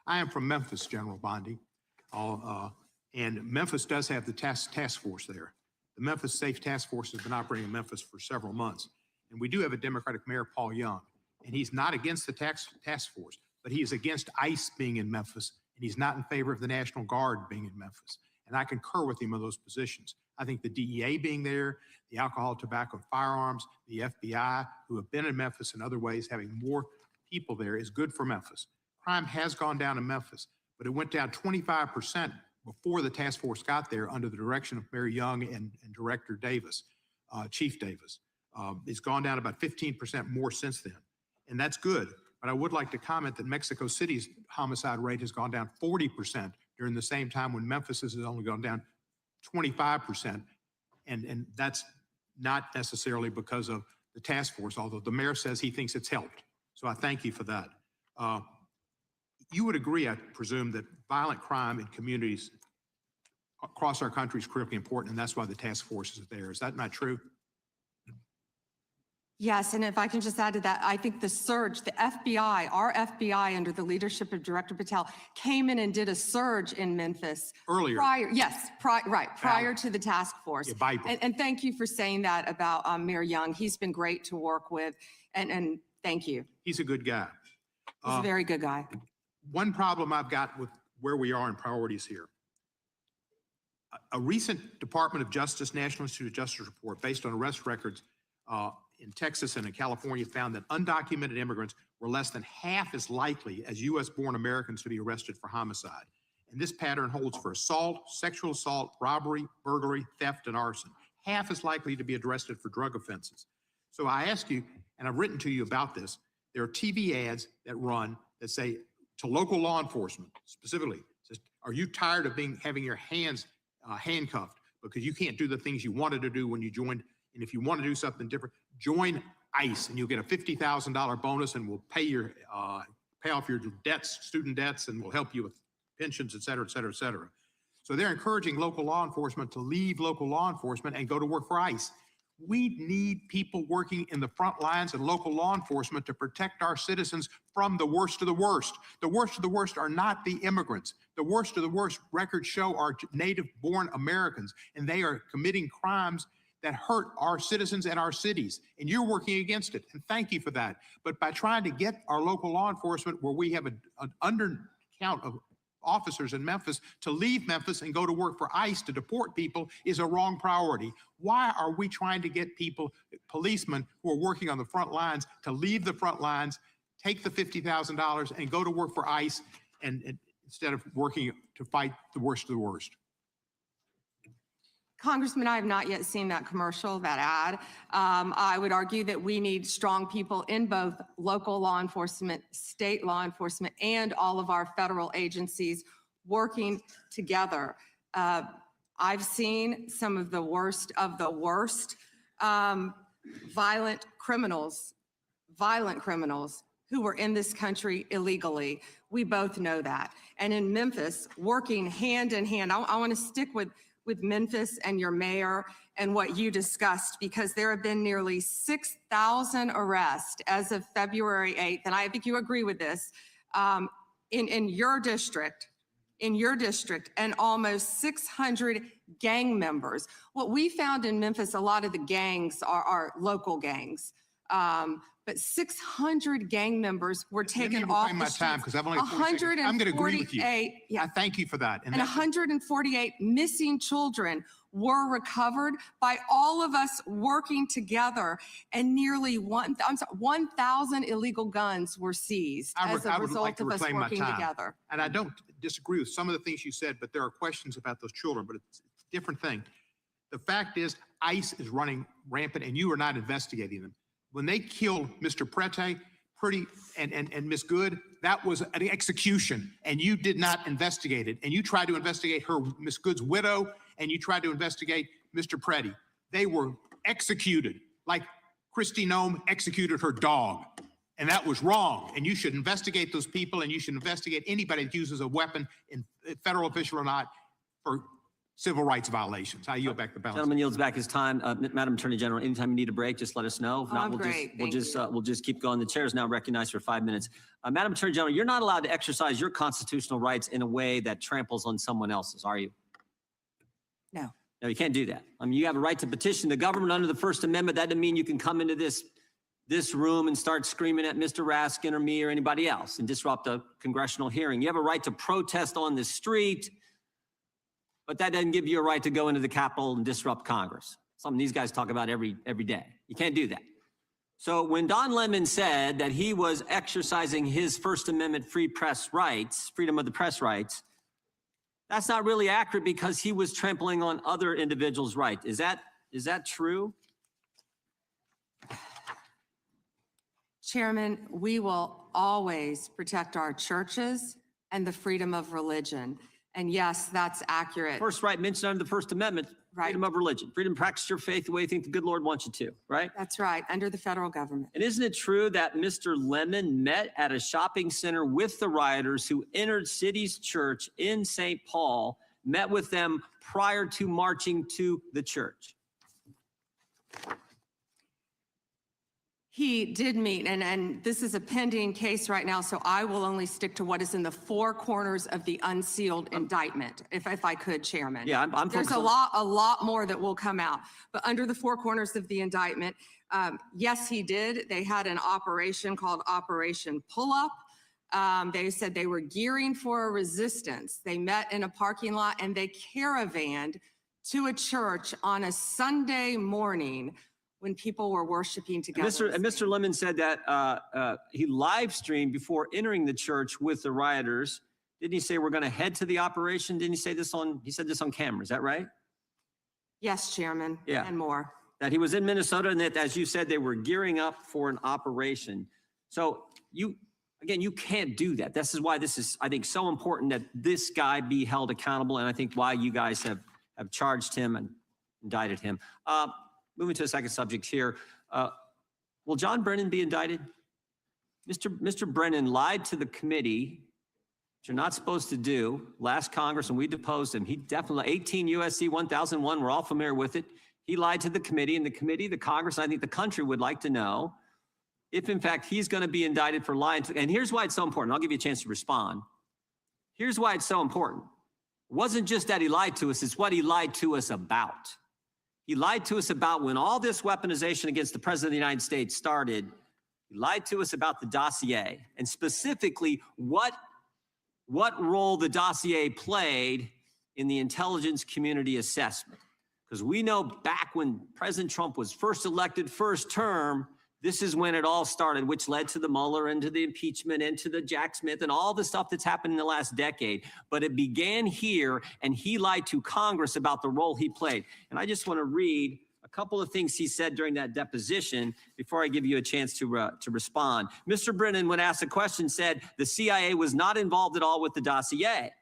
I am from Memphis, General Bondi, and Memphis does have the task force there. The Memphis Safe Task Force has been operating in Memphis for several months. And we do have a Democratic Mayor, Paul Young, and he's not against the task force, but he is against ICE being in Memphis, and he's not in favor of the National Guard being in Memphis. And I concur with him on those positions. I think the DEA being there, the alcohol, tobacco, and firearms, the FBI, who have been in Memphis in other ways, having more people there is good for Memphis. Crime has gone down in Memphis, but it went down 25% before the task force got there under the direction of Mayor Young and Director Davis, Chief Davis. It's gone down about 15% more since then, and that's good. But I would like to comment that Mexico City's homicide rate has gone down 40% during the same time when Memphis has only gone down 25%, and that's not necessarily because of the task force, although the mayor says he thinks it's helped. So I thank you for that. You would agree, I presume, that violent crime in communities across our country is critically important, and that's why the task force is there. Is that not true? Yes, and if I can just add to that, I think the surge, the FBI, our FBI under the leadership of Director Patel came in and did a surge in Memphis. Earlier. Prior to the task force. Yeah, and thank you for saying that about Mayor Young. He's been great to work with, and thank you. He's a good guy. He's a very good guy. One problem I've got with where we are in priorities here. A recent Department of Justice, National Institute of Justice report based on arrest records in Texas and in California found that undocumented immigrants were less than half as likely as U.S.-born Americans to be arrested for homicide. And this pattern holds for assault, sexual assault, robbery, burglary, theft, and arson. Half as likely to be arrested for drug offenses. So I ask you, and I've written to you about this, there are TV ads that run that say to local law enforcement, specifically, says, are you tired of having your hands handcuffed because you can't do the things you wanted to do when you joined? And if you want to do something different, join ICE and you'll get a $50,000 bonus and we'll pay off your debts, student debts, and we'll help you with pensions, et cetera, et cetera, et cetera. So they're encouraging local law enforcement to leave local law enforcement and go to work for ICE. We need people working in the front lines and local law enforcement to protect our citizens from the worst of the worst. The worst of the worst are not the immigrants. The worst of the worst records show are native-born Americans, and they are committing crimes that hurt our citizens and our cities, and you're working against it, and thank you for that. But by trying to get our local law enforcement, where we have an undercount of officers in Memphis, to leave Memphis and go to work for ICE to deport people is a wrong priority. Why are we trying to get people, policemen who are working on the front lines, to leave the front lines, take the $50,000 and go to work for ICE and instead of working to fight the worst of the worst? Congressman, I have not yet seen that commercial, that ad. I would argue that we need strong people in both local law enforcement, state law enforcement, and all of our federal agencies working together. I've seen some of the worst violent criminals who were in this country illegally. We both know that. And in Memphis, working hand in hand, I want to stick with Memphis and your mayor and what you discussed, because there have been nearly 6,000 arrests as of February 8th, and I think you agree with this, in your district in your district and almost 600 gang members. What we found in Memphis, a lot of the gangs are local gangs. But 600 gang members were taken off my the time streets. because I've only 40 seconds. I'm going to agree with you. 148 yeah. I thank you for that. And 148 missing children were recovered by all of us working together, and nearly 1,000 illegal guns were seized as a result of us working together. And I don't disagree with some of the things you said, but there are questions about those children, but it's a different thing. The fact is ICE is running rampant and you are not investigating them. When they killed Mr. Prete, and Ms. Good, that was an execution, and you did not investigate it. And you tried to investigate her, Ms. Good's widow, and you tried to investigate Mr. Prete. They were executed like Kristi Noem executed her dog. And that was wrong. And you should investigate those people, and you should investigate anybody that uses a weapon, in federal official or not, for civil rights violations. I yield back the balance. Gentleman yields back his time. Madam Attorney General, anytime you need a break, just let us know. If not, we'll just keep going. The chair is now recognized for 5 minutes. Madam Attorney General, you're not allowed to exercise your constitutional rights in a way that tramples on someone else's, are you? No. No, you can't do that. I mean, you have a right to petition the government under the First Amendment. That doesn't mean you can come into this room and start screaming at Mr. Raskin or me or anybody else and disrupt a congressional hearing. You have a right to protest on the street, but that doesn't give you a right to go into the Capitol and disrupt Congress. Something these guys talk about every day. You can't do that. So when Don Lemon said that he was exercising his First Amendment free press rights, freedom of the press rights, that's not really accurate because he was trampling on other individuals' rights. Is that true? Chairman, we will always protect our churches and the freedom of religion. And yes, that's accurate. First right mentioned under the First Amendment, freedom of religion, freedom to practice your faith the way you think the good Lord wants you to, right? That's right, under the federal government. And isn't it true that Mr. Lemon met at a shopping center with the rioters who entered City's church in St. Paul, met with them prior to marching to the church? He did meet, and this is a pending case right now, so I will only stick to what is in the four corners of the unsealed indictment, if I could, Chairman. Yeah, I'm There's a lot more that will come out, but under the four corners of the indictment, yes, he did. They had an operation called Operation Pull Up. They said they were gearing for a resistance. They met in a parking lot and they caravanned to a church on a Sunday morning when people were worshiping together. And Mr. Lemon said that he live streamed before entering the church with the rioters. Didn't he say we're going to head to the operation? Didn't he say this he said this on camera, is that right? Yes, Chairman, and more. That he was in Minnesota and that, as you said, they were gearing up for an operation. So you can't do that. This is why this is, I think, so important that this guy be held accountable. And I think why you guys have charged him and indicted him. Moving to a second subject here. Will John Brennan be indicted? Mr. Brennan lied to the committee, which you're not supposed to do. Last Congress, when we deposed him, he definitely, 18 U.S.C. 1001, we're all familiar with it. He lied to the committee, and the Congress, and I think the country would like to know if, in fact, he's going to be indicted for lying. And here's why it's so important. I'll give you a chance to respond. Here's why it's so important. It wasn't just that he lied to us, it's what he lied to us about. He lied to us about when all this weaponization against the President of the United States started. He lied to us about the dossier, and specifically what role the dossier played in the intelligence community assessment. Because we know back when President Trump was first elected, first term, this is when it all started, which led to the Mueller and to the impeachment and to the Jack Smith and all the stuff that's happened in the last decade. But it began here, and he lied to Congress about the role he played. And I just want to read a couple of things he said during that deposition before I give you a chance to respond. Mr. Brennan, when asked a question, said the CIA was not involved at all with the dossier.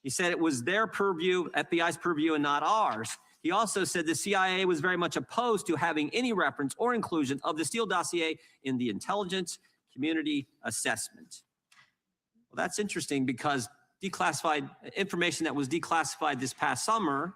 He said it was their purview, FBI's purview, and not ours. He also said the CIA was very much opposed to having any reference or inclusion of the Steele dossier in the intelligence community assessment. Well, that's interesting because declassified information that was declassified this past summer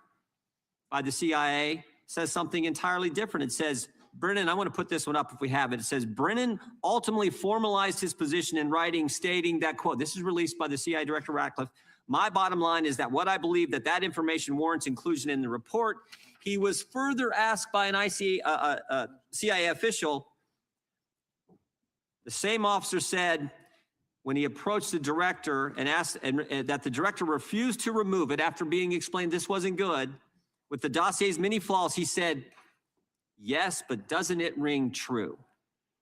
by the CIA says something entirely different. It says, Brennan, I want to put this one up if we have it. It says, Brennan ultimately formalized his position in writing, stating that, quote, this is released by the CIA Director Ratcliffe, My bottom line is that what I believe that information warrants inclusion in the report. He was further asked by an CIA official. The same officer said when he approached the director and asked that the director refused to remove it after being explained this wasn't good, with the dossier's many flaws, he said, yes, but doesn't it ring true?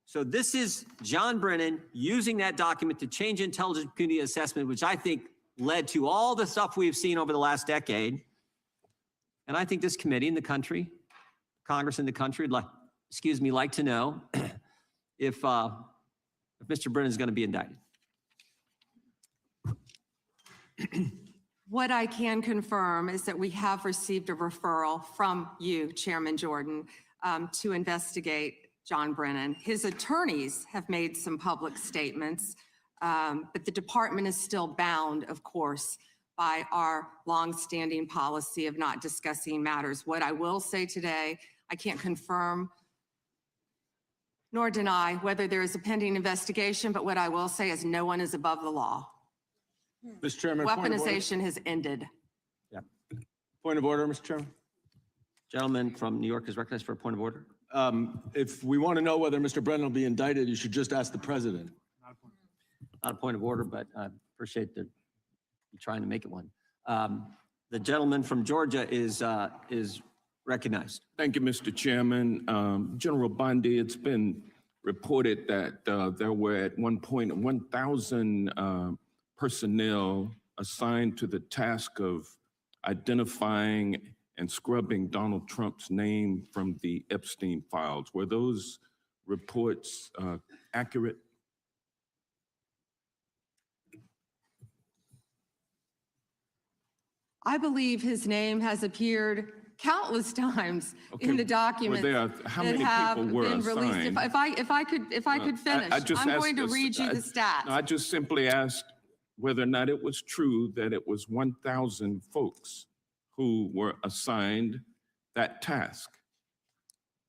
So this is John Brennan using that document to change intelligence community assessment, which I think led to all the stuff we've seen over the last decade. And I think this committee in the country, Congress in the country, would like to know if Mr. Brennan is going to be indicted. What I can confirm is that we have received a referral from you, Chairman Jordan, to investigate John Brennan. His attorneys have made some public statements, but the department is still bound, of course, by our longstanding policy of not discussing matters. What I will say today, I can't confirm nor deny whether there is a pending investigation, but what I will say is no one is above the law. Mr. Chairman, Weaponization has ended. Yeah. point of order, Mr. Chairman. Gentleman from New York is recognized for a point of order. If we want to know whether Mr. Brennan will be indicted, you should just ask the president. Not a point of order, but I appreciate that you're trying to make it one. The gentleman from Georgia is recognized. Thank you, Mr. Chairman. General Bondi, it's been reported that there were at one point 1,000 personnel assigned to the task of identifying and scrubbing Donald Trump's name from the Epstein files. Were those reports accurate? I believe his name has appeared countless times in the documents how that many have people were been released. assigned? If I could finish, I'm going to read you the stats. I just simply asked whether or not it was true that it was 1,000 folks who were assigned that task.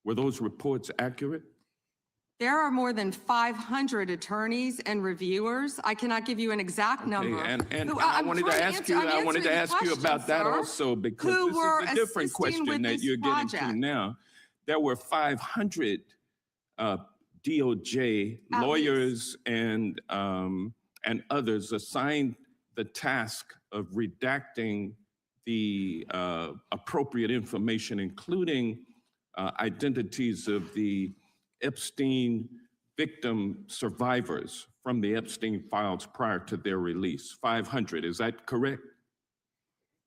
Were those reports accurate? There are more than 500 attorneys and reviewers. I cannot give you an exact number. And I wanted to ask you about that also, because this is a different question that you're getting to now. There were 500 DOJ lawyers and others assigned the task of redacting the appropriate information, including identities of the Epstein victim survivors from the Epstein files prior to their release. 500, is that correct?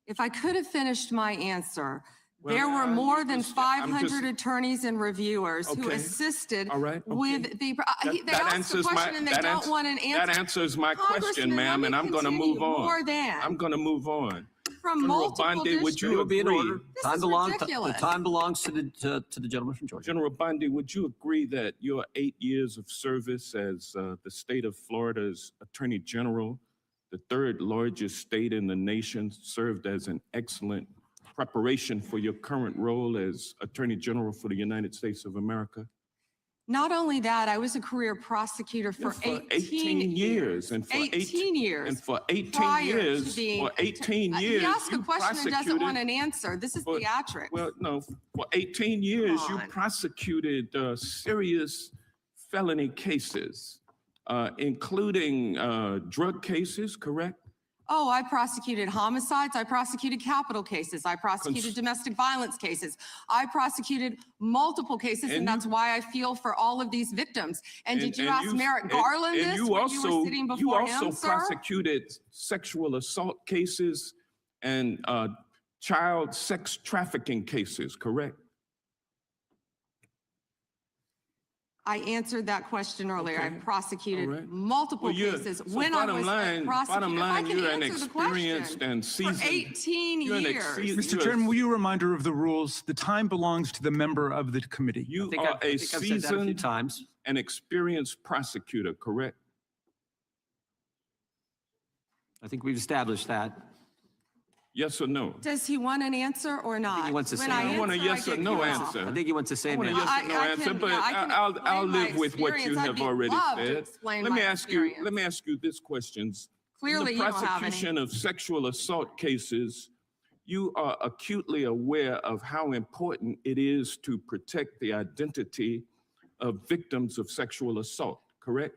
If I could have finished my answer, there were more than 500 attorneys and reviewers who assisted with the. They asked a question and they don't want an answer. That answers my question, ma'am, and I'm going to move on. I'm going to move on. From multiple Bondi, would you Be in agree? order. The time belongs to the gentleman from Georgia. General Bondi, would you agree that your 8 years of service as the state of Florida's Attorney General, the third largest state in the nation, served as an excellent preparation for your current role as Attorney General for the United States of America? Not only that, I was a career prosecutor for 18 years. And for 18 years. And for 18 prior years, to being, for 18 years, he asked a you question and doesn't want prosecuted- an answer. This is theatrics. Well, no, for 18 years, you on. prosecuted serious felony cases, including drug cases, correct? Oh, I prosecuted homicides. I prosecuted capital cases. I prosecuted domestic violence cases. I prosecuted multiple cases, and that's why I feel for all of these victims. And did you ask Merrick Garland this when you were sitting before him, sir? You also prosecuted sexual assault cases and child sex trafficking cases, correct? I answered that question earlier. Okay. I prosecuted All right. multiple Well, cases so when I bottom was line, a prosecutor. bottom If I line, can you're an answer the question, experienced and seasoned. For 18 you're an years. Mr. Chairman, will you a reminder of the rules? The time belongs to the member of the committee. You think are I a think I've said that a few seasoned times. and experienced prosecutor, correct? I think we've established that. Yes or no? Does he want an answer or not? he wants to When say- I I want a answer, yes I or get no cut off. answer. I think he wants to say I want a that. yes or no I answer, can- but yeah, I can I'll explain live my with what you experience. have I'd already love to said. explain Let my me ask you. experience. Let me ask you this question. Clearly, In you the don't have any. prosecution of sexual assault cases, you are acutely aware of how important it is to protect the identity of victims of sexual assault, correct?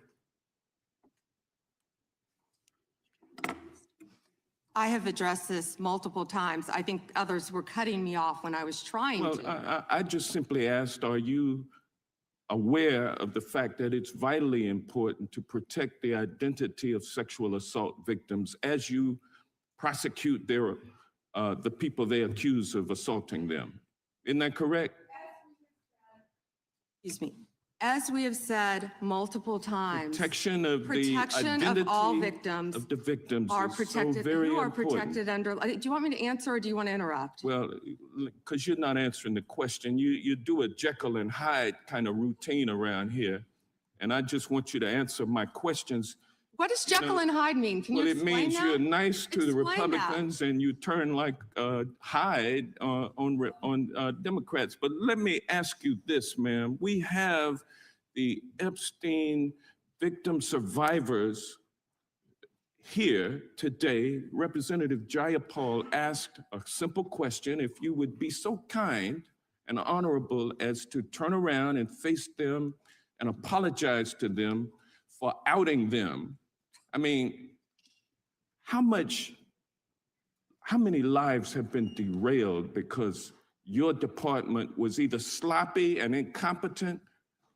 I have addressed this multiple times. I think others were cutting me off when I was trying Well, to. I just simply asked, are you aware of the fact that it's vitally important to protect the identity of sexual assault victims as you prosecute the people they accuse of assaulting them? Isn't that correct? Excuse me. As we have said multiple times, Protection of the protection identity of all victims of the victims are is protected. so very Who are important. protected under? Do you want me to answer or do you want to interrupt? Well, because you're not answering the question. You do a Jekyll and Hyde kind of routine around here, and I just want you to answer my questions. What does Jekyll and Hyde mean? Can you Well, it explain means that? you're nice to the Explain that. Republicans and you turn like Hyde on Democrats. But let me ask you this, ma'am. We have the Epstein victim survivors here today. Representative Jayapal asked a simple question. If you would be so kind and honorable as to turn around and face them and apologize to them for outing them. I mean, how many lives have been derailed because your department was either sloppy and incompetent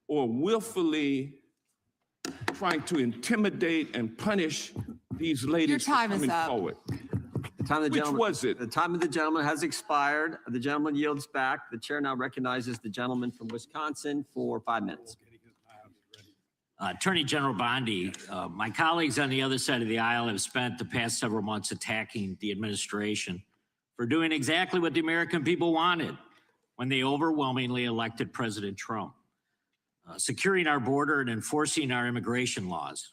or willfully trying to intimidate and punish these ladies for time is coming up. forward? The time of the Which gentleman- was it? The time of the gentleman has expired. The gentleman yields back. The chair now recognizes the gentleman from Wisconsin for 5 minutes. Attorney General Bondi, my colleagues on the other side of the aisle have spent the past several months attacking the administration for doing exactly what the American people wanted when they overwhelmingly elected President Trump, securing our border and enforcing our immigration laws.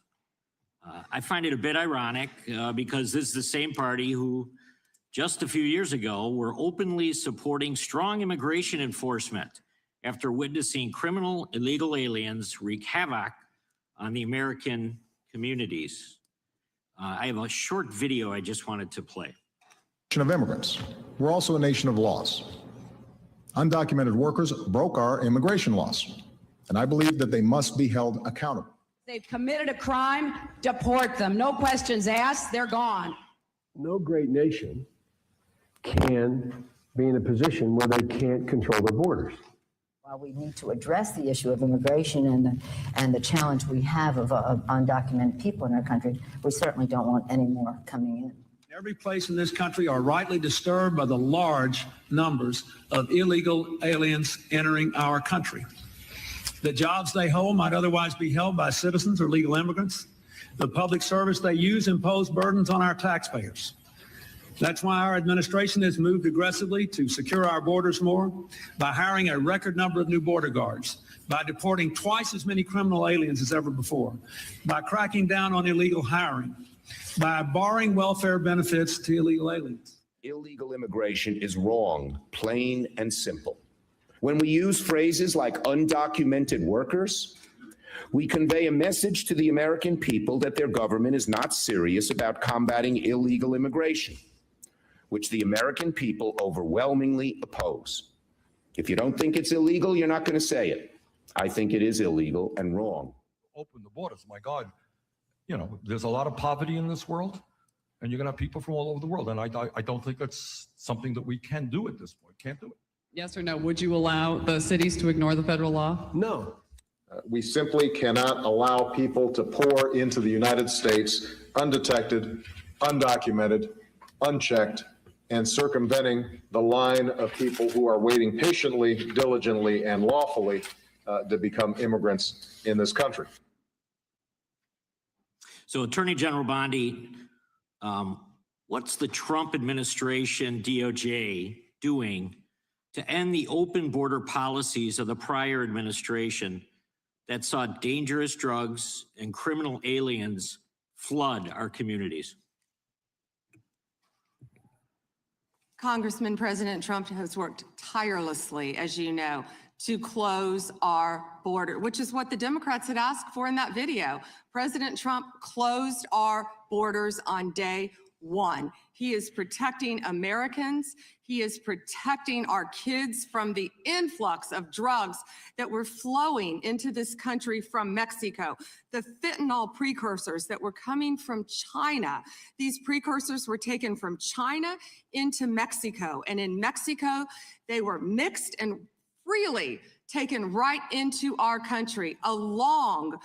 I find it a bit ironic because this is the same party who just a few years ago were openly supporting strong immigration enforcement after witnessing criminal illegal aliens wreak havoc on the American communities. I have a short video I just wanted to play. Of immigrants. We're also a nation of laws. Undocumented workers broke our immigration laws, and I believe that they must be held accountable. They've committed a crime, deport them. No questions asked, they're gone. No great nation can be in a position where they can't control their borders. While we need to address the issue of immigration and the challenge we have of undocumented people in our country, we certainly don't want any more coming in. Every place in this country are rightly disturbed by the large numbers of illegal aliens entering our country. The jobs they hold might otherwise be held by citizens or legal immigrants. The public service they use impose burdens on our taxpayers. That's why our administration has moved aggressively to secure our borders more by hiring a record number of new border guards, by deporting twice as many criminal aliens as ever before, by cracking down on illegal hiring, by barring welfare benefits to illegal aliens. Illegal immigration is wrong, plain and simple. When we use phrases like undocumented workers, we convey a message to the American people that their government is not serious about combating illegal immigration, which the American people overwhelmingly oppose. If you don't think it's illegal, you're not going to say it. I think it is illegal and wrong. Open the borders, my God. You know, there's a lot of poverty in this world, and you're going to have people from all over the world. And I don't think that's something that we can do at this point. Can't do it. Yes or no? Would you allow the cities to ignore the federal law? No. We simply cannot allow people to pour into the United States undetected, undocumented, unchecked, and circumventing the line of people who are waiting patiently, diligently, and lawfully to become immigrants in this country. So Attorney General Bondi, what's the Trump administration DOJ doing to end the open border policies of the prior administration that saw dangerous drugs and criminal aliens flood our communities? Congressman, President Trump has worked tirelessly, as you know, to close our border, which is what the Democrats had asked for in that video. President Trump closed our borders on day one. He is protecting Americans. He is protecting our kids from the influx of drugs that were flowing into this country from Mexico, the fentanyl precursors that were coming from China. These precursors were taken from China into Mexico, and in Mexico, they were mixed and freely taken right into our country, along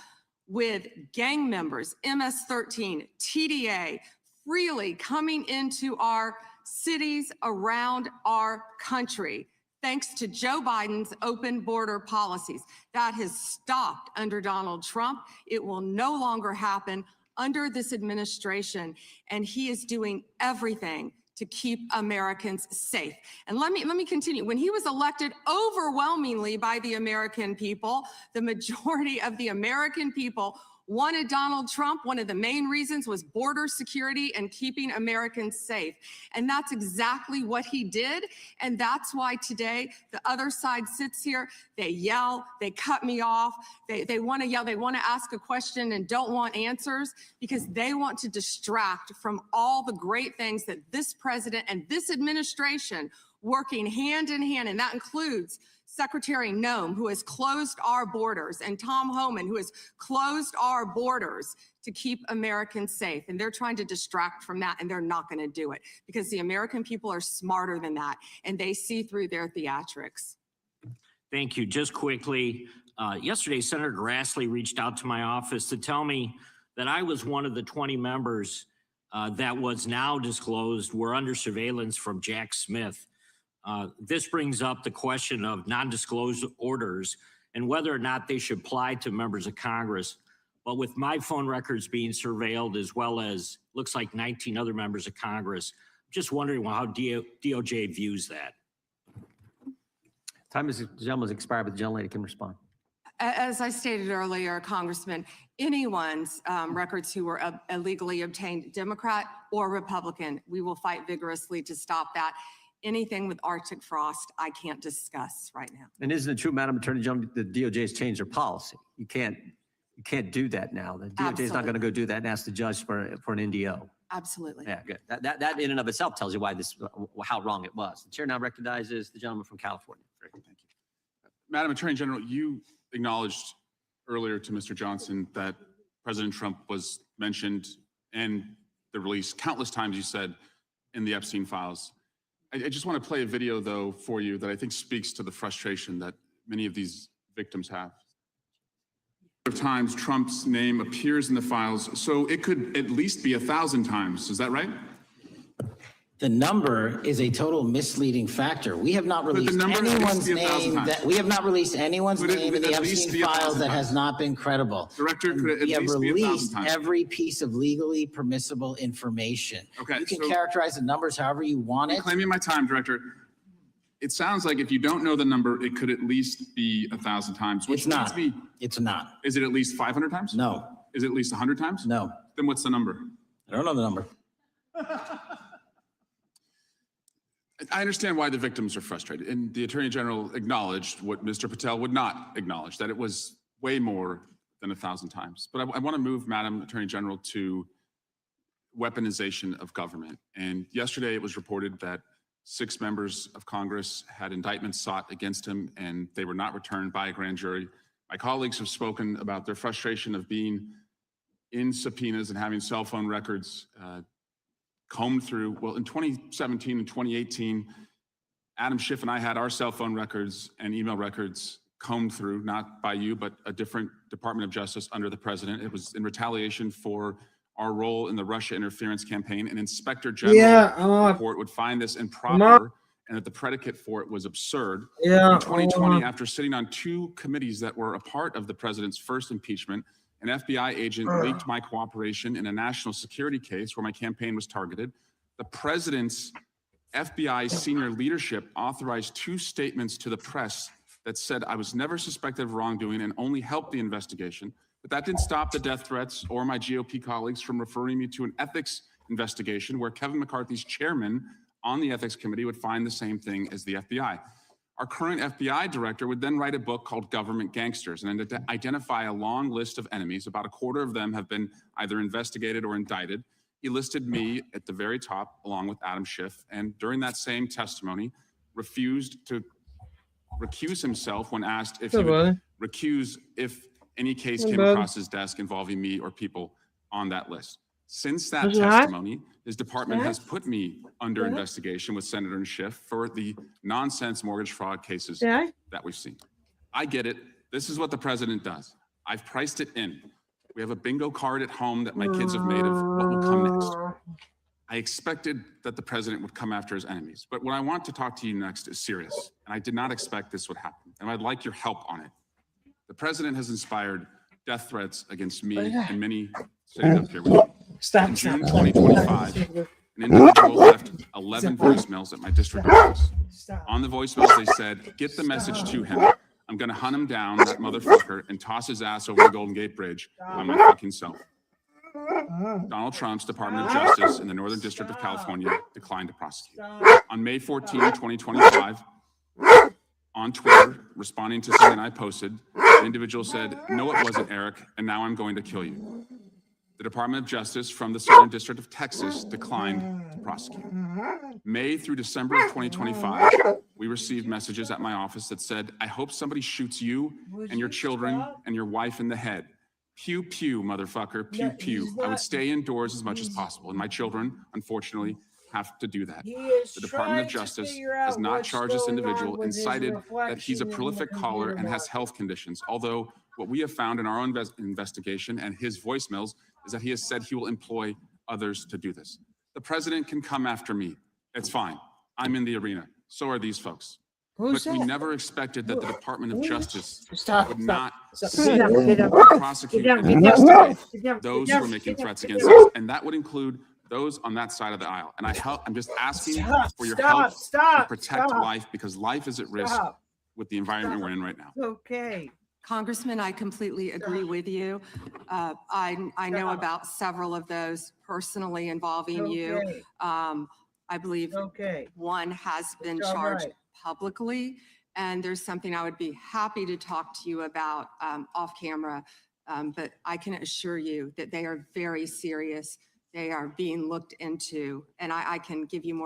with gang members, MS-13, TDA, freely coming into our cities around our country, thanks to Joe Biden's open border policies. That has stopped under Donald Trump. It will no longer happen under this administration, and he is doing everything to keep Americans safe. And let me continue. When he was elected overwhelmingly by the American people, the majority of the American people wanted Donald Trump. One of the main reasons was border security and keeping Americans safe. And that's exactly what he did. And that's why today the other side sits here, they yell, they cut me off, they want to yell, they want to ask a question and don't want answers because they want to distract from all the great things that this president and this administration working hand in hand, and that includes Secretary Noem, who has closed our borders, and Tom Homan, who has closed our borders to keep Americans safe. And they're trying to distract from that, and they're not going to do it because the American people are smarter than that, and they see through their theatrics. Thank you. Just quickly, yesterday, Senator Grassley reached out to my office to tell me that I was one of the 20 members that was now disclosed were under surveillance from Jack Smith. This brings up the question of non-disclosure orders and whether or not they should apply to members of Congress. But with my phone records being surveilled, as well as looks like 19 other members of Congress, I'm just wondering how DOJ views that. Time is, the gentleman's expired, but the gentlelady can respond. As I stated earlier, Congressman, anyone's records who were illegally obtained, Democrat or Republican, we will fight vigorously to stop that. Anything with Arctic frost, I can't discuss right now. And isn't it true, Madam Attorney General, the DOJ has changed their policy? You can't do that now. The DOJ is not going to go do that and ask the judge for an NDO. Absolutely. Yeah, good. That in and of itself tells you why how wrong it was. The chair now recognizes the gentleman from California. Great, thank you. Madam Attorney General, you acknowledged earlier to Mr. Johnson that President Trump was mentioned and the release countless times, you said, in the Epstein files. I just want to play a video, though, for you that I think speaks to the frustration that many of these victims have. Times Trump's name appears in the files, so it could at least be 1,000 times. Is that right? The number is a total misleading factor. We have not released anyone's name that we have not released anyone's name in the Epstein files that has not been credible. Director, could it at We have least be 1,000 released times? every piece of legally permissible information. Okay, You can so- characterize the numbers however you want it. Claiming my time, Director. It sounds like if you don't know the number, it could at least be 1,000 times. Which It's not. means me- It's not. Is it at least 500 times? No. Is it at least 100 times? No. Then what's the number? I don't know the number. I understand why the victims are frustrated, and the Attorney General acknowledged what Mr. Patel would not acknowledge, that it was way more than 1,000 times. But I want to move, Madam Attorney General, to weaponization of government. And yesterday it was reported that 6 members of Congress had indictments sought against him, and they were not returned by a grand jury. My colleagues have spoken about their frustration of being in subpoenas and having cell phone records combed through. Well, in 2017 and 2018, Adam Schiff and I had our cell phone records and email records combed through, not by you, but a different Department of Justice under the president. It was in retaliation for our role in the Russia interference campaign. An Inspector General report would find this improper and that the predicate for it was absurd. In 2020, after sitting on 2 committees that were a part of the president's first impeachment, an FBI agent leaked my cooperation in a national security case where my campaign was targeted. The president's FBI senior leadership authorized 2 statements to the press that said I was never suspected of wrongdoing and only helped the investigation. But that didn't stop the death threats or my GOP colleagues from referring me to an ethics investigation where Kevin McCarthy's chairman on the ethics committee would find the same thing as the FBI. Our current FBI director would then write a book called Government Gangsters and identify a long list of enemies. About a quarter of them have been either investigated or indicted. He listed me at the very top, along with Adam Schiff, and during that same testimony, refused to recuse himself when asked if he would recuse if any case came across his desk involving me or people on that list. Since that testimony, his department has put me under investigation with Senator Schiff for the nonsense mortgage fraud cases that we've seen. I get it. This is what the president does. I've priced it in. We have a bingo card at home that my kids have made of what will come next. I expected that the president would come after his enemies, but what I want to talk to you next is serious, and I did not expect this would happen, and I'd like your help on it. The president has inspired death threats against me and many sitting up here with me. In June 2025, an individual left 11 voicemails at my district office. On the voicemails, they said, get the message to him. I'm going to hunt him down, that motherfucker, and toss his ass over the Golden Gate Bridge by my fucking self. Donald Trump's Department of Justice in the Northern District of California declined to prosecute. On May 14, 2025, on Twitter, responding to something I posted, the individual said, no, it wasn't Eric, and now I'm going to kill you. The Department of Justice from the Southern District of Texas declined to prosecute. May through December of 2025, we received messages at my office that said, I hope somebody shoots you and your children and your wife in the head. Pew, pew, motherfucker, pew, pew. I would stay indoors as much as possible, and my children, unfortunately, have to do that. The Department of Justice has not charged this individual and cited that he's a prolific caller and has health conditions, although what we have found in our own investigation and his voicemails is that he has said he will employ others to do this. The president can come after me. It's fine. I'm in the arena. So are these folks. But we never expected that the Department of Justice would not prosecute and investigate those who are making threats against us. And that would include those on that side of the aisle. And I'm just asking for your help to protect life, because life is at risk with the environment we're in right now. Okay. Congressman, I completely agree with you. I know about several of those personally involving you. I believe one has been charged publicly, and there's something I would be happy to talk to you about off camera, but I can assure you that they are very serious. They are being looked into, and I can give you more